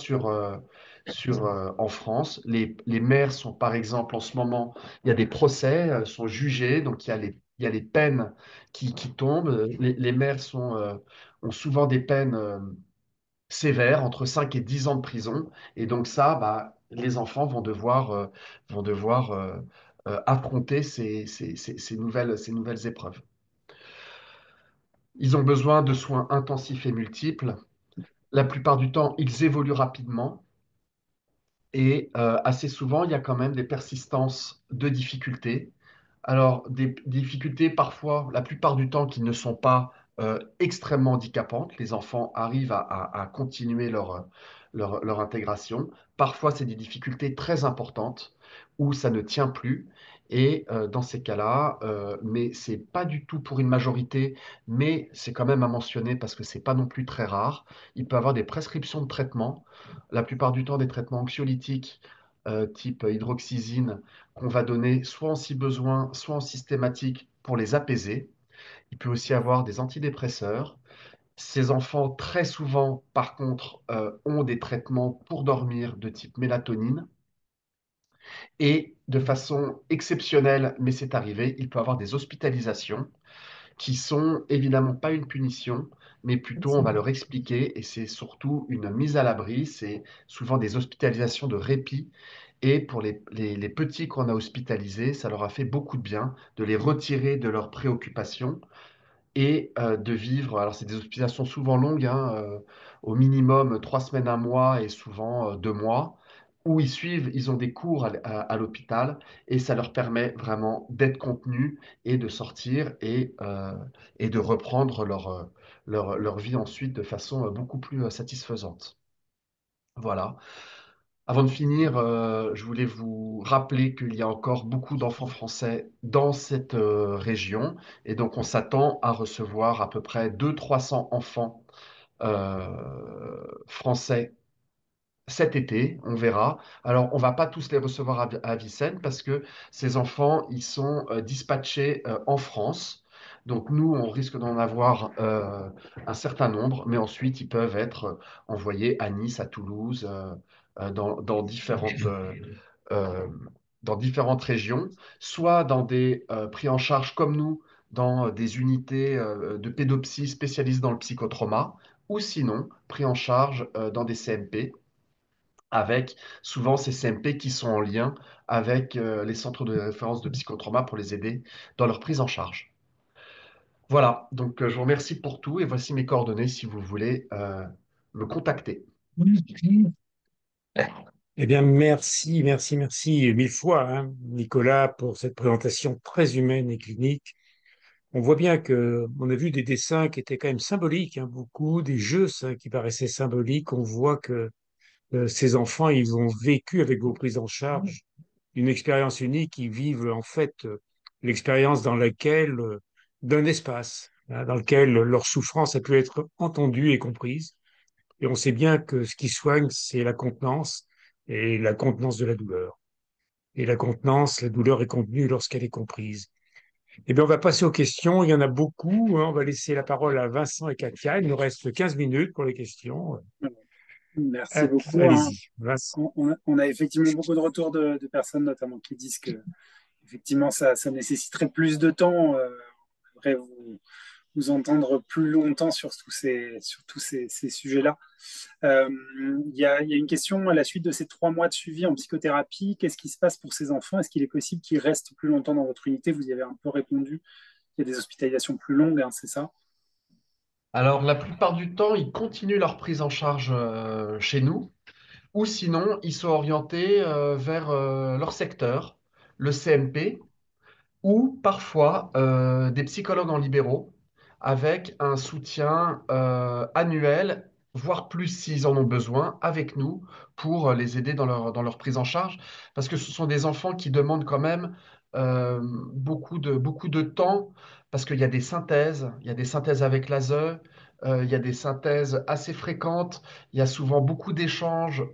en France. Les maires sont, par exemple, en ce moment, il y a des procès, sont jugés, donc il y a les peines qui tombent. Les maires ont souvent des peines sévères, entre 5 et 10 ans de prison, et donc ça, bah, les enfants vont devoir affronter ces nouvelles épreuves. Ils ont besoin de soins intensifs et multiples. La plupart du temps, ils évoluent rapidement. Et assez souvent, il y a quand même des persistances de difficultés. Alors, des difficultés parfois, la plupart du temps, qui ne sont pas extrêmement handicapantes. Les enfants arrivent à continuer leur intégration. Parfois, c'est des difficultés très importantes où ça ne tient plus. Et dans ces cas-là, mais c'est pas du tout pour une majorité, mais c'est quand même à mentionner parce que c'est pas non plus très rare. Il peut y avoir des prescriptions de traitement, la plupart du temps des traitements anxiolytiques type hydroxysine qu'on va donner soit en si besoin, soit en systématique pour les apaiser. Il peut aussi avoir des antidépresseurs. Ces enfants, très souvent, par contre, ont des traitements pour dormir de type mélatonine. Et de façon exceptionnelle, mais c'est arrivé, il peut avoir des hospitalisations qui sont évidemment pas une punition, mais plutôt on va leur expliquer, et c'est surtout une mise à l'abri, c'est souvent des hospitalisations de répit, et pour les petits qu'on a hospitalisés, ça leur a fait beaucoup de bien de les retirer de leurs préoccupations et de vivre. Alors, c'est des hospitalisations souvent longues, hein, au minimum 3 semaines, un mois et souvent 2 mois, où ils ont des cours à l'hôpital et ça leur permet vraiment d'être contenus et de sortir et de reprendre leur vie ensuite de façon beaucoup plus satisfaisante. Voilà. Avant de finir, je voulais vous rappeler qu'il y a encore beaucoup d'enfants français dans cette région et donc on s'attend à recevoir à peu près 200-300 enfants français cet été, on verra. Alors, on va pas tous les recevoir à Vicenne parce que ces enfants, ils sont dispatchés en France. Donc, nous, on risque d'en avoir un certain nombre, mais ensuite, ils peuvent être envoyés à Nice, à Toulouse, dans euh, dans différentes régions, soit dans des pris en charge comme nous, dans des unités de pédopsie spécialisées dans le psychotrauma, ou sinon pris en charge dans des CMP avec souvent ces CMP qui sont en lien avec les centres de référence de psychotrauma pour les aider dans leur prise en charge. Voilà, donc je vous remercie pour tout et voici mes coordonnées si vous voulez me contacter. Eh bien, merci, merci, merci mille fois, hein, Nicolas, pour cette présentation très humaine et clinique. On voit bien que on a vu des dessins qui étaient quand même symboliques, hein, beaucoup, des jeux ça, qui paraissaient symboliques. On voit que ces enfants, ils ont vécu avec vos prises en charge une expérience unique. Ils vivent en fait l'expérience dans laquelle, d'un espace, hein, dans lequel leur souffrance a pu être entendue et comprise. Et on sait bien que ce qui soigne, c'est la contenance et la contenance de la douleur. Et la contenance, la douleur est contenue lorsqu'elle est comprise. Eh bien, on va passer aux questions. Il y en a beaucoup, hein. On va laisser la parole à Vincent et Katia. Il nous reste 15 minutes pour les questions. Merci beaucoup, hein. Allez-y, Vincent. On a effectivement beaucoup de retours de personnes, notamment, qui disent que effectivement ça nécessiterait plus de temps. On aimerait vous entendre plus longtemps sur tous ces sujets-là. Il y a une question à la suite de ces 3 mois de suivi en psychothérapie. Qu'est-ce qui se passe pour ces enfants? Est-ce qu'il est possible qu'ils restent plus longtemps dans votre unité? Vous y avez un peu répondu. Il y a des hospitalisations plus longues, hein, c'est ça? Alors, la plupart du temps, ils continuent leur prise en charge chez nous, ou sinon, ils sont orientés vers leur secteur, le CMP, ou parfois des psychologues en libéraux, avec un soutien annuel voire plus s'ils en ont besoin, avec nous pour les aider dans leur prise en charge, parce que ce sont des enfants qui demandent quand même beaucoup de temps, parce qu'il y a des synthèses, il y a des synthèses avec l'ASE, il y a des synthèses assez fréquentes, il y a souvent beaucoup d'échanges,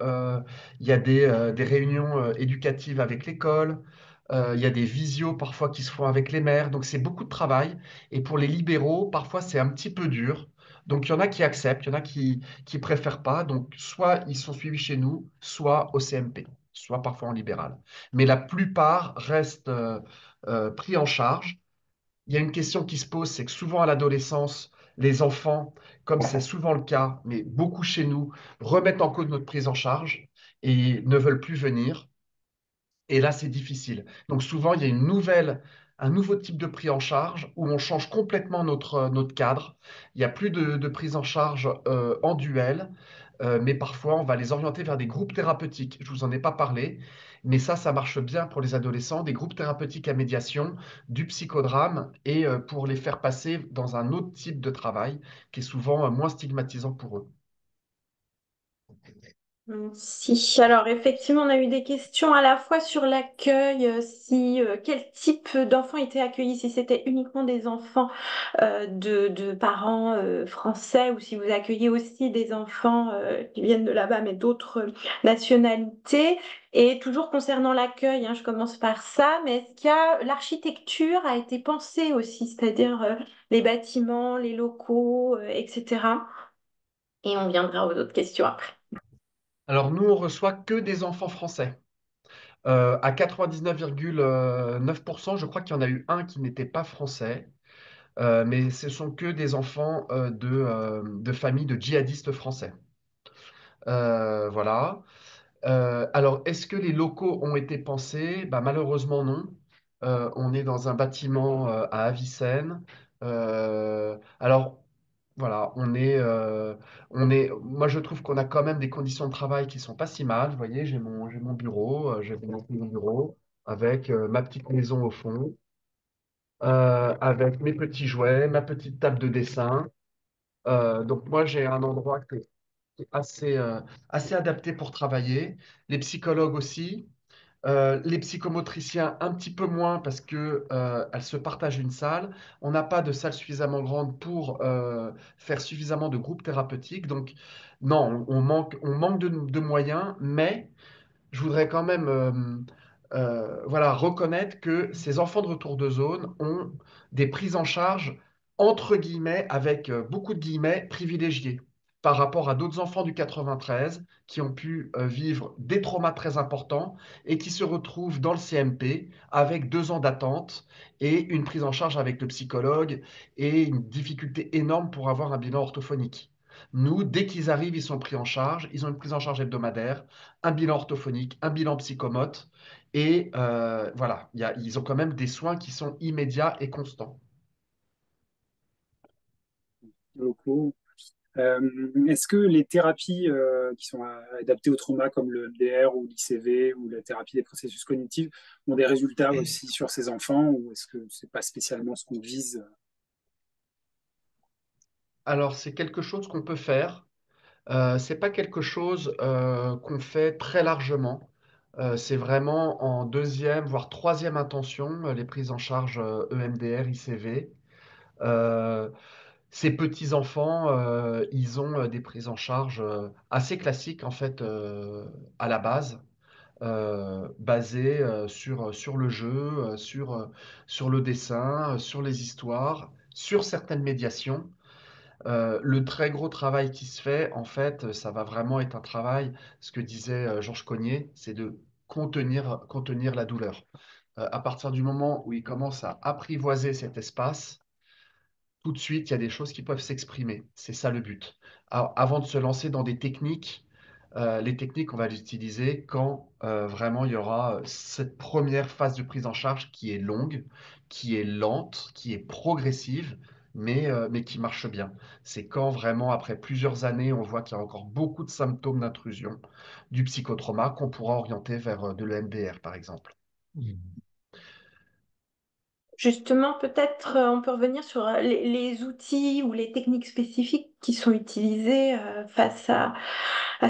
il y a des réunions éducatives avec l'école. Il y a des visios parfois qui se font avec les mères, donc c'est beaucoup de travail. Et pour les libéraux, parfois c'est un petit peu dur. Donc il y en a qui acceptent, il y en a qui préfèrent pas. Donc, soit ils sont suivis chez nous, soit au CMP, soit parfois en libéral. Mais la plupart restent pris en charge. Il y a une question qui se pose, c'est que souvent à l'adolescence, les enfants, comme c'est souvent le cas, mais beaucoup chez nous, remettent en cause notre prise en charge et ne veulent plus venir. Et là, c'est difficile. Donc souvent, il y a un nouveau type de prise en charge où on change complètement notre cadre. Il n'y a plus de prise en charge en duel, mais parfois, on va les orienter vers des groupes thérapeutiques. Je ne vous en ai pas parlé, mais ça marche bien pour les adolescents, des groupes thérapeutiques à médiation, du psychodrame, et pour les faire passer dans un autre type de travail qui est souvent moins stigmatisant pour eux. Si, alors effectivement, on a eu des questions à la fois sur l'accueil, si quel type d'enfants étaient accueillis, si c'était uniquement des enfants de parents français ou si vous accueillez aussi des enfants qui viennent de là-bas mais d'autres nationalités. Et toujours concernant l'accueil, hein, je commence par ça, mais est-ce qu'il y a l'architecture a été pensée aussi, c'est-à-dire les bâtiments, les locaux, etc. Et on viendra aux autres questions après. Alors nous, on reçoit que des enfants français. À 99,9%, je crois qu'il y en a eu un qui n'était pas français, mais ce sont que des enfants de familles de djihadistes français. Voilà. Alors, est-ce que les locaux ont été pensés? Bah, malheureusement, non. On est dans un bâtiment à Avicenne. Alors, voilà, moi je trouve qu'on a quand même des conditions de travail qui sont pas si mal. Vous voyez, j'ai mon bureau, j'ai mon bureau avec ma petite maison au fond, avec mes petits jouets, ma petite table de dessin. Donc moi j'ai un endroit qui est assez adapté pour travailler. Les psychologues aussi. Les psychomotriciens un petit peu moins parce que elles se partagent une salle. On n'a pas de salle suffisamment grande pour faire suffisamment de groupes thérapeutiques. Donc non, on manque de moyens, mais je voudrais quand même voilà, reconnaître que ces enfants de retour de zone ont des prises en charge, entre guillemets, avec beaucoup de guillemets, privilégiées par rapport à d'autres enfants du 93 qui ont pu vivre des traumas très importants et qui se retrouvent dans le CMP avec 2 ans d'attente et une prise en charge avec le psychologue et une difficulté énorme pour avoir un bilan orthophonique. Nous, dès qu'ils arrivent, ils sont pris en charge, ils ont une prise en charge hebdomadaire, un bilan orthophonique, un bilan psychomote, et voilà, ils ont quand même des soins qui sont immédiats et constants. Locaux. Est-ce que les thérapies qui sont adaptées au trauma, comme le MDR ou l'ICV ou la thérapie des processus cognitifs, ont des résultats aussi sur ces enfants ou est-ce que c'est pas spécialement ce qu'on vise? Alors, c'est quelque chose qu'on peut faire. C'est pas quelque chose qu'on fait très largement. C'est vraiment en deuxième, voire troisième intention, les prises en charge EMDR, ICV. Euh, Ces petits-enfants, ils ont des prises en charge assez classiques en fait à la base, basées sur le jeu, sur le dessin, sur les histoires, sur certaines médiations. Le très gros travail qui se fait, en fait, ça va vraiment être un travail, ce que disait Georges Cognier, c'est de contenir la douleur. À partir du moment où il commence à apprivoiser cet espace, tout de suite, il y a des choses qui peuvent s'exprimer. C'est ça le but. Alors, avant de se lancer dans des techniques, les techniques, on va les utiliser quand vraiment il y aura cette première phase de prise en charge qui est longue, qui est lente, qui est progressive, mais qui marche bien. C'est quand vraiment, après plusieurs années, on voit qu'il y a encore beaucoup de symptômes d'intrusion du psychotrauma qu'on pourra orienter vers de l'EMDR, par exemple. Justement, peut-être on peut revenir sur les outils ou les techniques spécifiques qui sont utilisées face à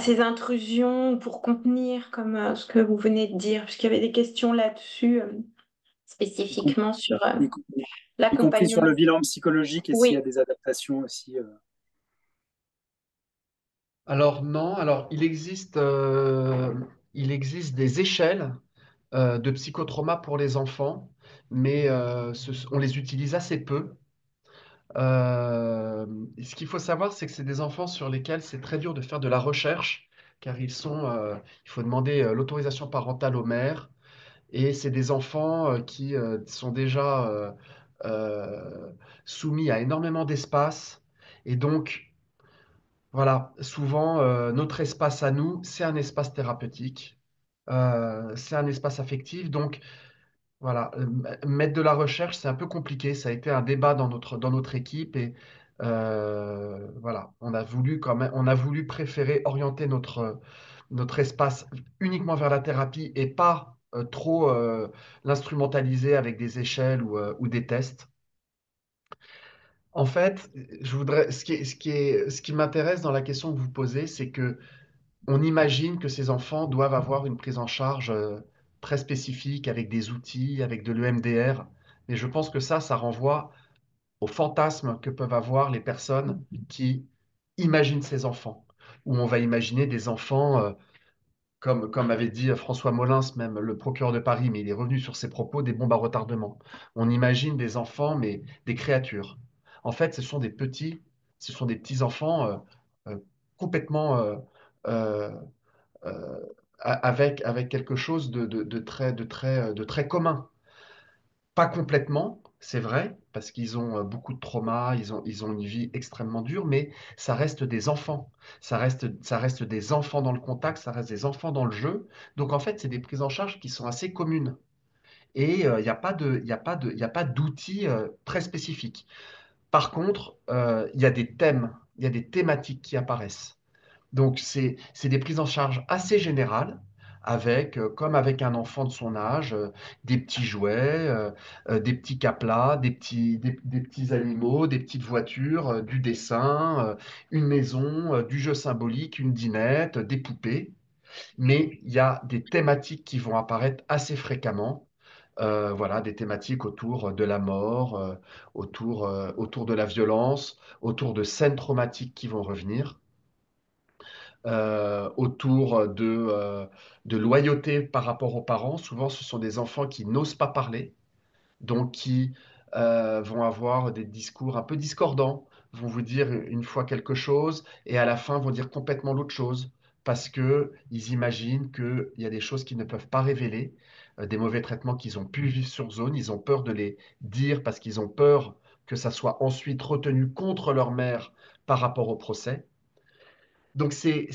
ces intrusions pour contenir, comme ce que vous venez de dire, puisqu'il y avait des questions là-dessus y, com- spécifiquement sur y com- y compris sur l'accompagnement. le bilan psychologique et s'il y a Oui, des adaptations aussi. Alors non, alors il existe des échelles de psychotrauma pour les enfants, mais on les utilise assez peu. Euh, Ce qu'il faut savoir, c'est que c'est des enfants sur lesquels c'est très dur de faire de la recherche, car il faut demander l'autorisation parentale aux mères, et c'est des enfants qui sont déjà soumis à énormément d'espace, et donc voilà, souvent notre espace à nous, c'est un espace thérapeutique, c'est un espace affectif, donc voilà, mettre de la recherche, c'est un peu compliqué. Ça a été un débat dans notre équipe et voilà, on a voulu préférer orienter notre espace uniquement vers la thérapie et pas trop l'instrumentaliser avec des échelles ou des tests. En fait, ce qui m'intéresse dans la question que vous posez, c'est que on imagine que ces enfants doivent avoir une prise en charge très spécifique avec des outils, avec de l'EMDR. Mais je pense que ça renvoie au fantasme que peuvent avoir les personnes qui imaginent ces enfants. Où on va imaginer des enfants, comme avait dit François Molins, même le procureur de Paris, mais il est revenu sur ses propos, des bombes à retardement. On imagine des enfants, mais des créatures. En fait, ce sont des petits enfants euh, complètement euh, euh, avec quelque chose de très commun. Pas complètement, c'est vrai, parce qu'ils ont beaucoup de traumas, ils ont une vie extrêmement dure, mais ça reste des enfants. Ça reste des enfants dans le contact, ça reste des enfants dans le jeu. Donc en fait, c'est des prises en charge qui sont assez communes. Et il n'y a pas il y a pas d'outils très spécifiques. Par contre, il y a des thèmes, il y a des thématiques qui apparaissent. Donc, c'est des prises en charge assez générales, avec, comme avec un enfant de son âge, des petits jouets, des petits caplas, des petits animaux, des petites voitures, du dessin, une maison, du jeu symbolique, une dinette, des poupées. Mais il y a des thématiques qui vont apparaître assez fréquemment. Voilà, des thématiques autour de la mort, autour de la violence, autour de scènes traumatiques qui vont revenir autour de loyauté par rapport aux parents. Souvent, ce sont des enfants qui n'osent pas parler, donc qui vont avoir des discours un peu discordants, vont vous dire une fois quelque chose et à la fin vont dire complètement l'autre chose parce que ils imaginent qu'il y a des choses qu'ils ne peuvent pas révéler, des mauvais traitements qu'ils ont pu vivre sur zone, ils ont peur de les dire parce qu'ils ont peur que ça soit ensuite retenu contre leur mère par rapport au procès. Donc, c'est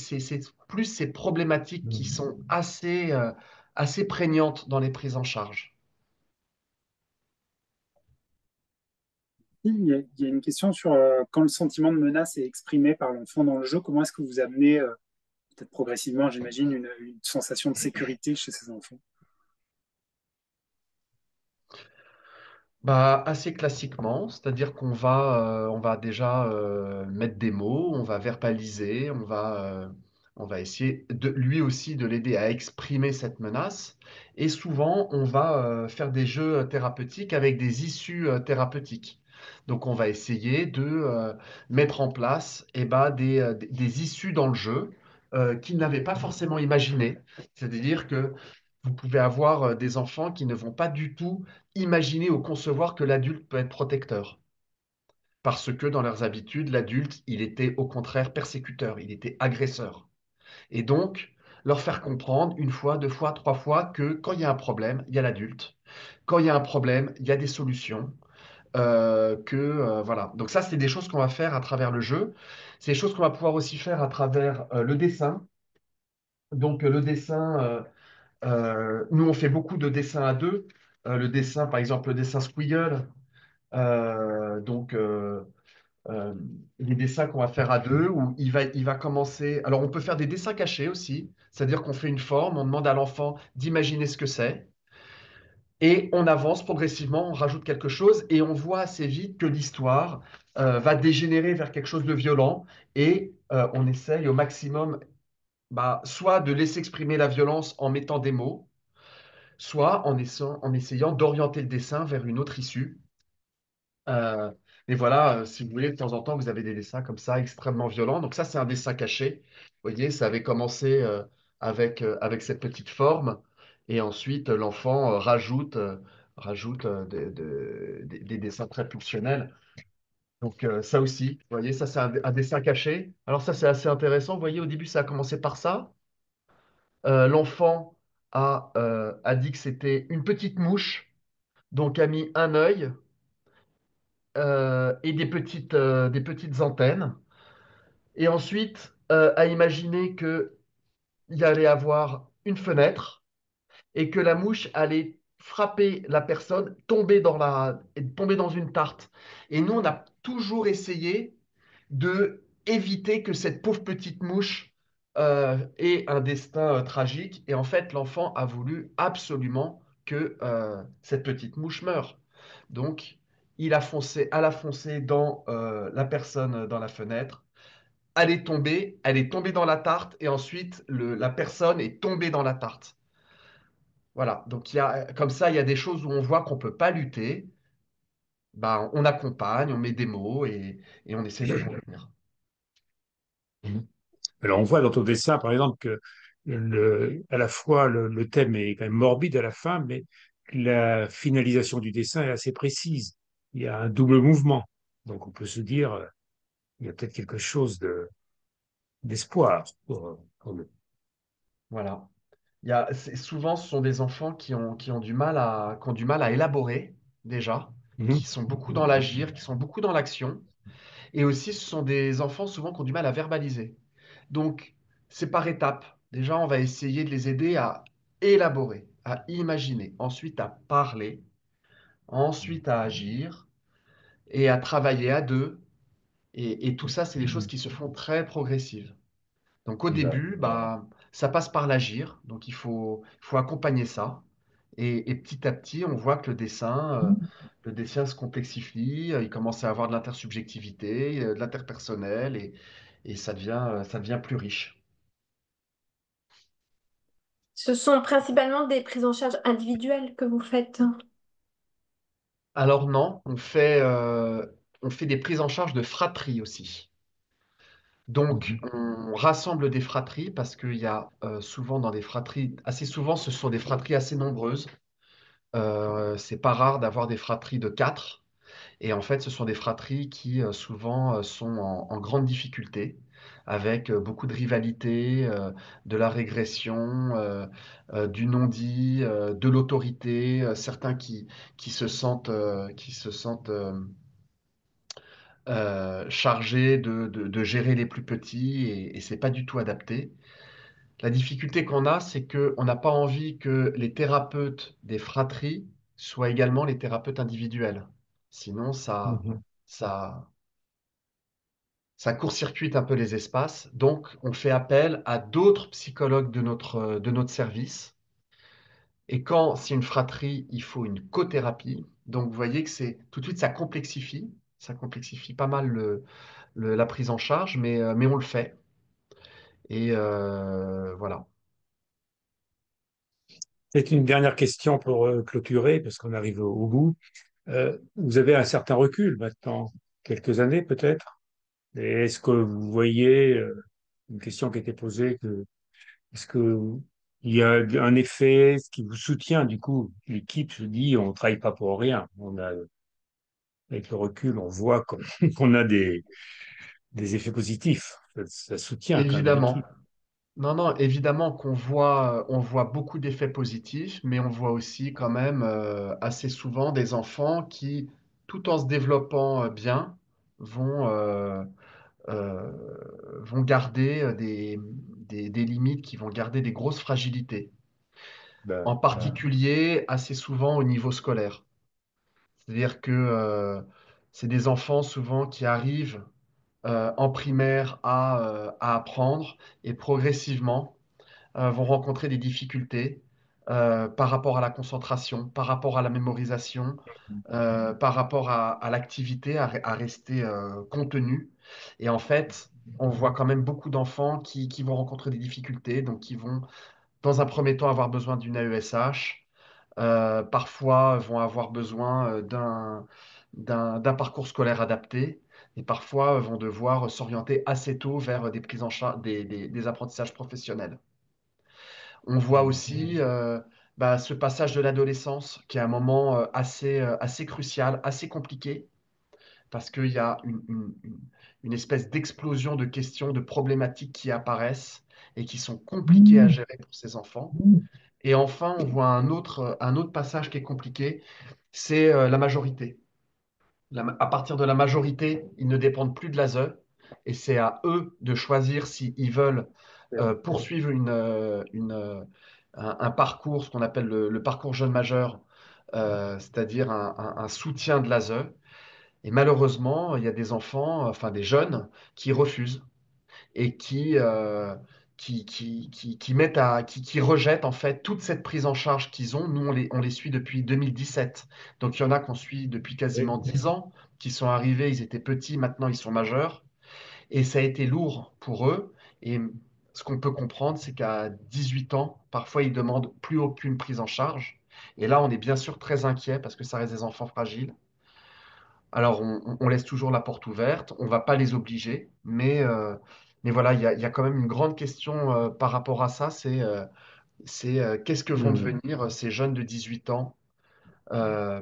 plus ces problématiques qui sont assez prégnantes dans les prises en charge. Il y a une question sur quand le sentiment de menace est exprimé par l'enfant dans le jeu, comment est-ce que vous amenez, peut-être progressivement, j'imagine, une sensation de sécurité chez ces enfants? Bah, assez classiquement, c'est-à-dire on va déjà mettre des mots, on va verbaliser, on va essayer de, lui aussi de l'aider à exprimer cette menace. Et souvent, on va faire des jeux thérapeutiques avec des issues thérapeutiques. Donc, on va essayer de mettre en place des issues dans le jeu qu'il n'avait pas forcément imaginé. C'est-à-dire que vous pouvez avoir des enfants qui ne vont pas du tout imaginer ou concevoir que l'adulte peut être protecteur. Parce que dans leurs habitudes, l'adulte, il était au contraire persécuteur, il était agresseur. Et donc, leur faire comprendre une fois, deux fois, trois fois que quand il y a un problème, il y a l'adulte. Quand il y a un problème, il y a des solutions. Voilà. Donc ça, c'est des choses qu'on va faire à travers le jeu. C'est des choses qu'on va pouvoir aussi faire à travers le dessin. Donc le dessin, nous, on fait beaucoup de dessins à deux. Le dessin, par exemple, le dessin Squiggle. Euh, donc, euh, euh, les dessins qu'on va faire à deux, où il va commencer. Alors, on peut faire des dessins cachés aussi, c'est-à-dire qu'on fait une forme, on demande à l'enfant d'imaginer ce que c'est. Et on avance progressivement, on rajoute quelque chose et on voit assez vite que l'histoire va dégénérer vers quelque chose de violent et on essaye au maximum soit de laisser exprimer la violence en mettant des mots, soit en essayant d'orienter le dessin vers une autre issue. Euh, et voilà, si vous voulez, de temps en temps, vous avez des dessins comme ça extrêmement violents. Donc ça, c'est un dessin caché. Vous voyez, ça avait commencé avec cette petite forme. Et ensuite, l'enfant rajoute des dessins très pulsionnels. Donc ça aussi, vous voyez, ça, c'est un dessin caché. Alors ça, c'est assez intéressant. Vous voyez, au début, ça a commencé par ça. L'enfant a dit que c'était une petite mouche, donc a mis un œil et des petites antennes. Et ensuite, a imaginé qu'il y allait avoir une fenêtre et que la mouche allait frapper la personne, tomber dans une tarte. Et nous, on a toujours essayé de éviter que cette pauvre petite mouche ait un destin tragique. Et en fait, l'enfant a voulu absolument que cette petite mouche meure. Donc, elle a foncé dans la personne dans la fenêtre. Elle est tombée dans la tarte et ensuite la personne est tombée dans la tarte. Voilà, donc comme ça, il y a des choses où on voit qu'on ne peut pas lutter. On accompagne, on met des mots et on essaie de contenir. Mhm. Alors, on voit dans ton dessin, par exemple, que à la fois le thème est quand même morbide à la fin, mais la finalisation du dessin est assez précise. Il y a un double mouvement. Donc, on peut se dire, il y a peut-être quelque chose d'espoir pour le. Voilà. Souvent, ce sont des enfants qui ont qui ont du mal à élaborer, déjà, Mhm. qui sont beaucoup dans l'agir, qui sont beaucoup dans l'action. Et aussi, ce sont des enfants souvent qui ont du mal à verbaliser. Donc, c'est par étapes. Déjà, on va essayer de les aider à élaborer, à imaginer, ensuite à parler, ensuite à agir et à travailler à deux. Et tout ça, c'est des choses qui se font très progressives. Donc au début, ça passe par l'agir, donc il faut accompagner ça. Et petit à petit, on voit que le dessin se complexifie, il commence à avoir de l'intersubjectivité, de l'interpersonnel, et ça devient plus riche. Ce sont principalement des prises en charge individuelles que vous faites. Alors non, on fait des prises en charge de fratries aussi. Donc, Mhm. on rassemble des fratries parce qu'il y a souvent dans des fratries, assez souvent, ce sont des fratries assez nombreuses. C'est pas rare d'avoir des fratries de 4. Et en fait, ce sont des fratries qui souvent sont en grande difficulté, avec beaucoup de rivalité, de la régression, du non-dit, de l'autorité, certains qui se sentent chargés de gérer les plus petits et c'est pas du tout adapté. La difficulté qu'on a, c'est qu'on n'a pas envie que les thérapeutes des fratries soient également les thérapeutes individuels. Sinon, Mhm. ça, ça court-circuite un peu les espaces. Donc, on fait appel à d'autres psychologues de notre service. Et quand c'est une fratrie, il faut une cothérapie. Donc, vous voyez que tout de suite, ça complexifie. Ça complexifie pas mal la prise en charge, mais on le fait. Et voilà. C'est une dernière question pour clôturer, parce qu'on arrive au bout. Vous avez un certain recul maintenant, quelques années peut-être. Et est-ce que vous voyez une question qui a été posée, est-ce que il y a un effet qui vous soutient, du coup, l'équipe se dit on ne travaille pas pour rien. Avec le recul, on voit qu'on a des effets positifs. Ça soutient quand même Évidemment. l'équipe. Non, non, évidemment on voit beaucoup d'effets positifs, mais on voit aussi quand même assez souvent des enfants qui, tout en se développant bien, vont, euh, euh, vont garder des limites, qui vont garder des grosses fragilités, Ben, en particulier assez souvent au niveau scolaire. C'est-à-dire que c'est des enfants souvent qui arrivent en primaire à apprendre et progressivement vont rencontrer des difficultés, par rapport à la concentration, par rapport à la mémorisation, par rapport à l'activité, à rester contenu. Et en fait, on voit quand même beaucoup d'enfants qui vont rencontrer des difficultés, donc qui vont, dans un premier temps, avoir besoin d'une AESH, parfois vont avoir besoin d'un parcours scolaire adapté, et parfois vont devoir s'orienter assez tôt vers des prises en charge, des apprentissages professionnels. On voit aussi ce passage de l'adolescence qui est un moment assez crucial, assez compliqué, parce qu'il y a une espèce d'explosion de questions, de problématiques qui apparaissent et qui sont compliquées à gérer pour ces enfants. Et enfin, on voit un autre passage qui est compliqué, c'est la majorité. À partir de la majorité, ils ne dépendent plus de l'ASE et c'est à eux de choisir s'ils veulent poursuivre un parcours, ce qu'on appelle le parcours jeune majeur, c'est-à-dire un soutien de l'ASE. Et malheureusement, il y a des enfants, enfin des jeunes, qui refusent et qui rejettent en fait toute cette prise en charge qu'ils ont. Nous, on les suit depuis 2017. Donc, il y en a qu'on suit depuis Oui. quasiment 10 ans, qui sont arrivés, ils étaient petits, maintenant ils sont majeurs. Et ça a été lourd pour eux. Et ce qu'on peut comprendre, c'est qu'à 18 ans, parfois, ils demandent plus aucune prise en charge. Et là, on est bien sûr très inquiet parce que ça reste des enfants fragiles. Alors, on laisse toujours la porte ouverte, on ne va pas les obliger, mais voilà, il y a quand même une grande question par rapport à ça, c'est qu'est-ce que vont Hmm. devenir ces jeunes de 18 ans euh,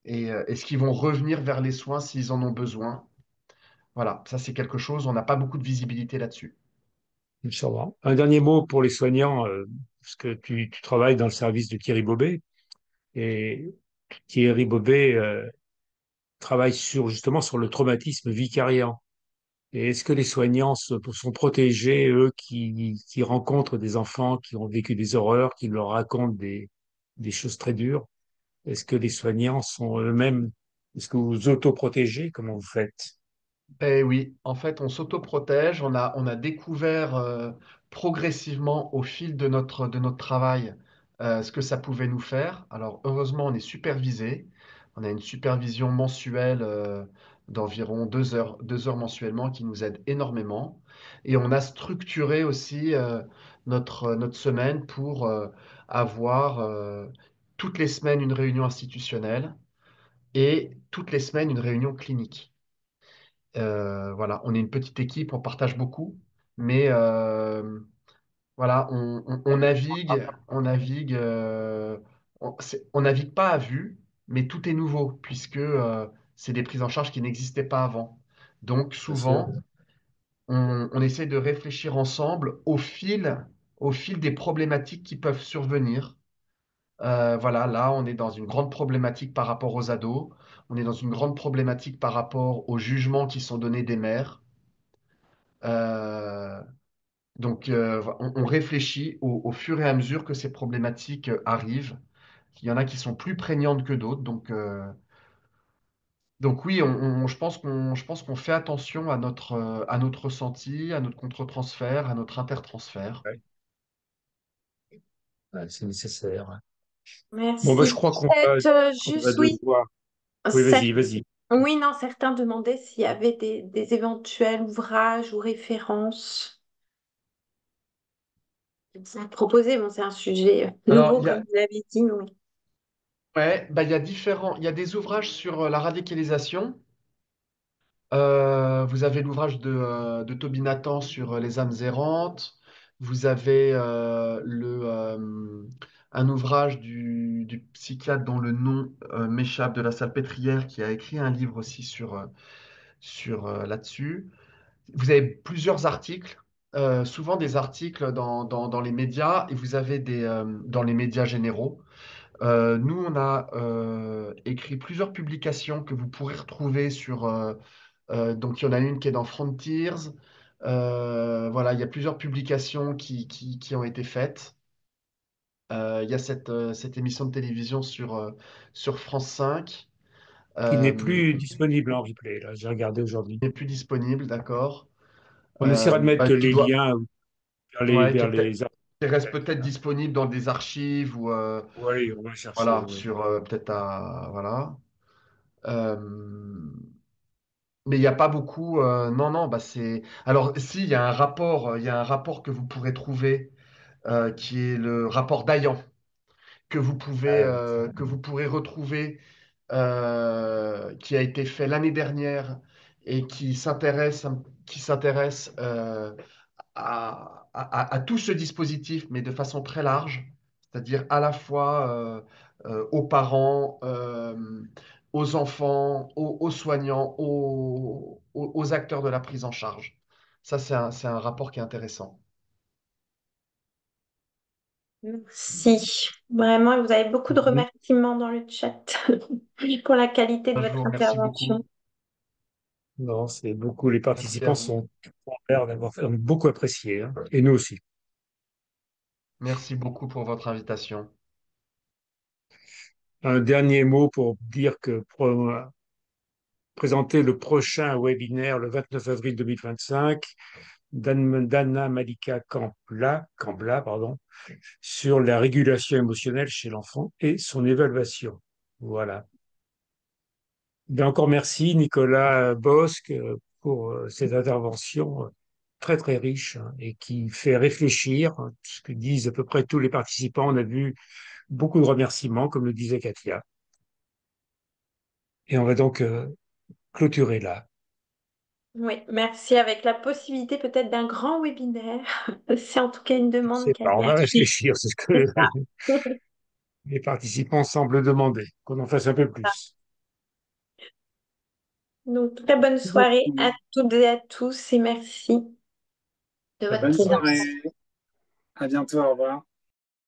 est-ce qu'ils vont revenir vers les soins s'ils en ont besoin? Voilà, ça c'est quelque chose, on n'a pas beaucoup de visibilité là-dessus. Inch'Allah. Un dernier mot pour les soignants, parce que tu travailles dans le service de Thierry Bobet, et Thierry Bobet travaille justement sur le traumatisme vicariant. Et est-ce que les soignants sont protégés, eux, qui rencontrent des enfants qui ont vécu des horreurs, qui leur racontent des choses très dures? Est-ce que les soignants sont eux-mêmes, est-ce que vous vous autoprotégez? Comment vous faites? Eh oui, en fait, on s'autoprotège, on a découvert progressivement au fil de notre travail ce que ça pouvait nous faire. Alors, heureusement, on est supervisé. On a une supervision mensuelle d'environ 2 heures mensuellement qui nous aide énormément. Et on a structuré aussi notre semaine pour avoir toutes les semaines une réunion institutionnelle et toutes les semaines une réunion clinique. Voilà, on est une petite équipe, on partage beaucoup, mais voilà, on navigue, on navigue pas à vue, mais tout est nouveau puisque c'est des prises en charge qui n'existaient pas avant. Donc Bien sûr. souvent, on essaie de réfléchir ensemble au fil des problématiques qui peuvent survenir. Voilà, là, on est dans une grande problématique par rapport aux ados, on est dans une grande problématique par rapport aux jugements qui sont donnés des mères. Euh, on réfléchit au fur et à mesure que ces problématiques arrivent. Il y en a qui sont plus prégnantes que d'autres. Donc oui, je pense qu'on fait attention à notre ressenti, à notre contre-transfert, à notre intertransfert. Ouais. Ouais, c'est nécessaire. Bon, ben, je Merci. crois Peut-être qu'on va juste, oui. devoir. Oui, vas-y, vas-y. Oui, non, certains demandaient s'il y avait des éventuels ouvrages ou références à proposer. Bon, c'est un sujet Alors, nouveau, comme vous l'avez dit, mais oui. ouais, bah, il y a des ouvrages sur la radicalisation. Vous avez l'ouvrage de Toby Nathan sur les âmes errantes. Vous avez un ouvrage du psychiatre dont le nom m'échappe de la Salpêtrière qui a écrit un livre aussi là-dessus. Vous avez plusieurs articles, souvent des articles dans les médias et vous avez dans les médias généraux. Nous, on a écrit plusieurs publications que vous pourrez retrouver donc, il y en a une qui est dans Frontiers. Voilà, il y a plusieurs publications qui ont été faites. Il y a cette émission de télévision sur France 5 Qui n'est euh, plus disponible en replay, là. J'ai regardé aujourd'hui. qui n'est plus disponible, d'accord. On essaiera de mettre Qui les doit, liens vers ouais, qui vers est peut-être les articles. qui reste peut-être disponible dans des archives ou Oui, on va chercher, voilà, oui. sur peut-être à voilà. Euh, mais il n'y a pas beaucoup. Non, non, bah c'est. Alors, si, il y a un rapport que vous pourrez trouver, qui est le rapport d'Ayan, que vous pourrez retrouver, qui a été fait l'année dernière et qui s'intéresse à tout ce dispositif, mais de façon très large, c'est-à-dire à la fois aux parents, aux enfants, aux soignants, aux acteurs de la prise en charge. Ça, c'est un rapport qui est intéressant. Merci. Vraiment, vous avez beaucoup de Mhm. remerciements dans le chat pour la qualité de Je vous votre remercie beaucoup. intervention. Non, c'est beaucoup. Les Merci à participants vous. ont l'air d'avoir beaucoup apprécié, hein, et nous aussi. Merci beaucoup pour votre invitation. Un dernier mot pour dire que présenter le prochain webinaire le 29 avril 2025 d'Anna Malika Kambla, pardon, sur la régulation émotionnelle chez l'enfant et son évaluation. Voilà. Ben encore merci Nicolas Bosque pour cette intervention très très riche, hein, et qui fait réfléchir, hein, ce que disent à peu près tous les participants. On a vu beaucoup de remerciements, comme le disait Katia. Et on va donc clôturer là. Oui, merci. Avec la possibilité peut-être d'un grand webinaire. C'est en tout cas une Je demande sais qui a pas, on été va faite. réfléchir, c'est ce C'est que ça. les participants semblent demander, qu'on en fasse un peu plus. Donc, très bonne Merci soirée à beaucoup. toutes et à tous et merci de Très votre bonne présence. soirée. À bientôt. Au revoir.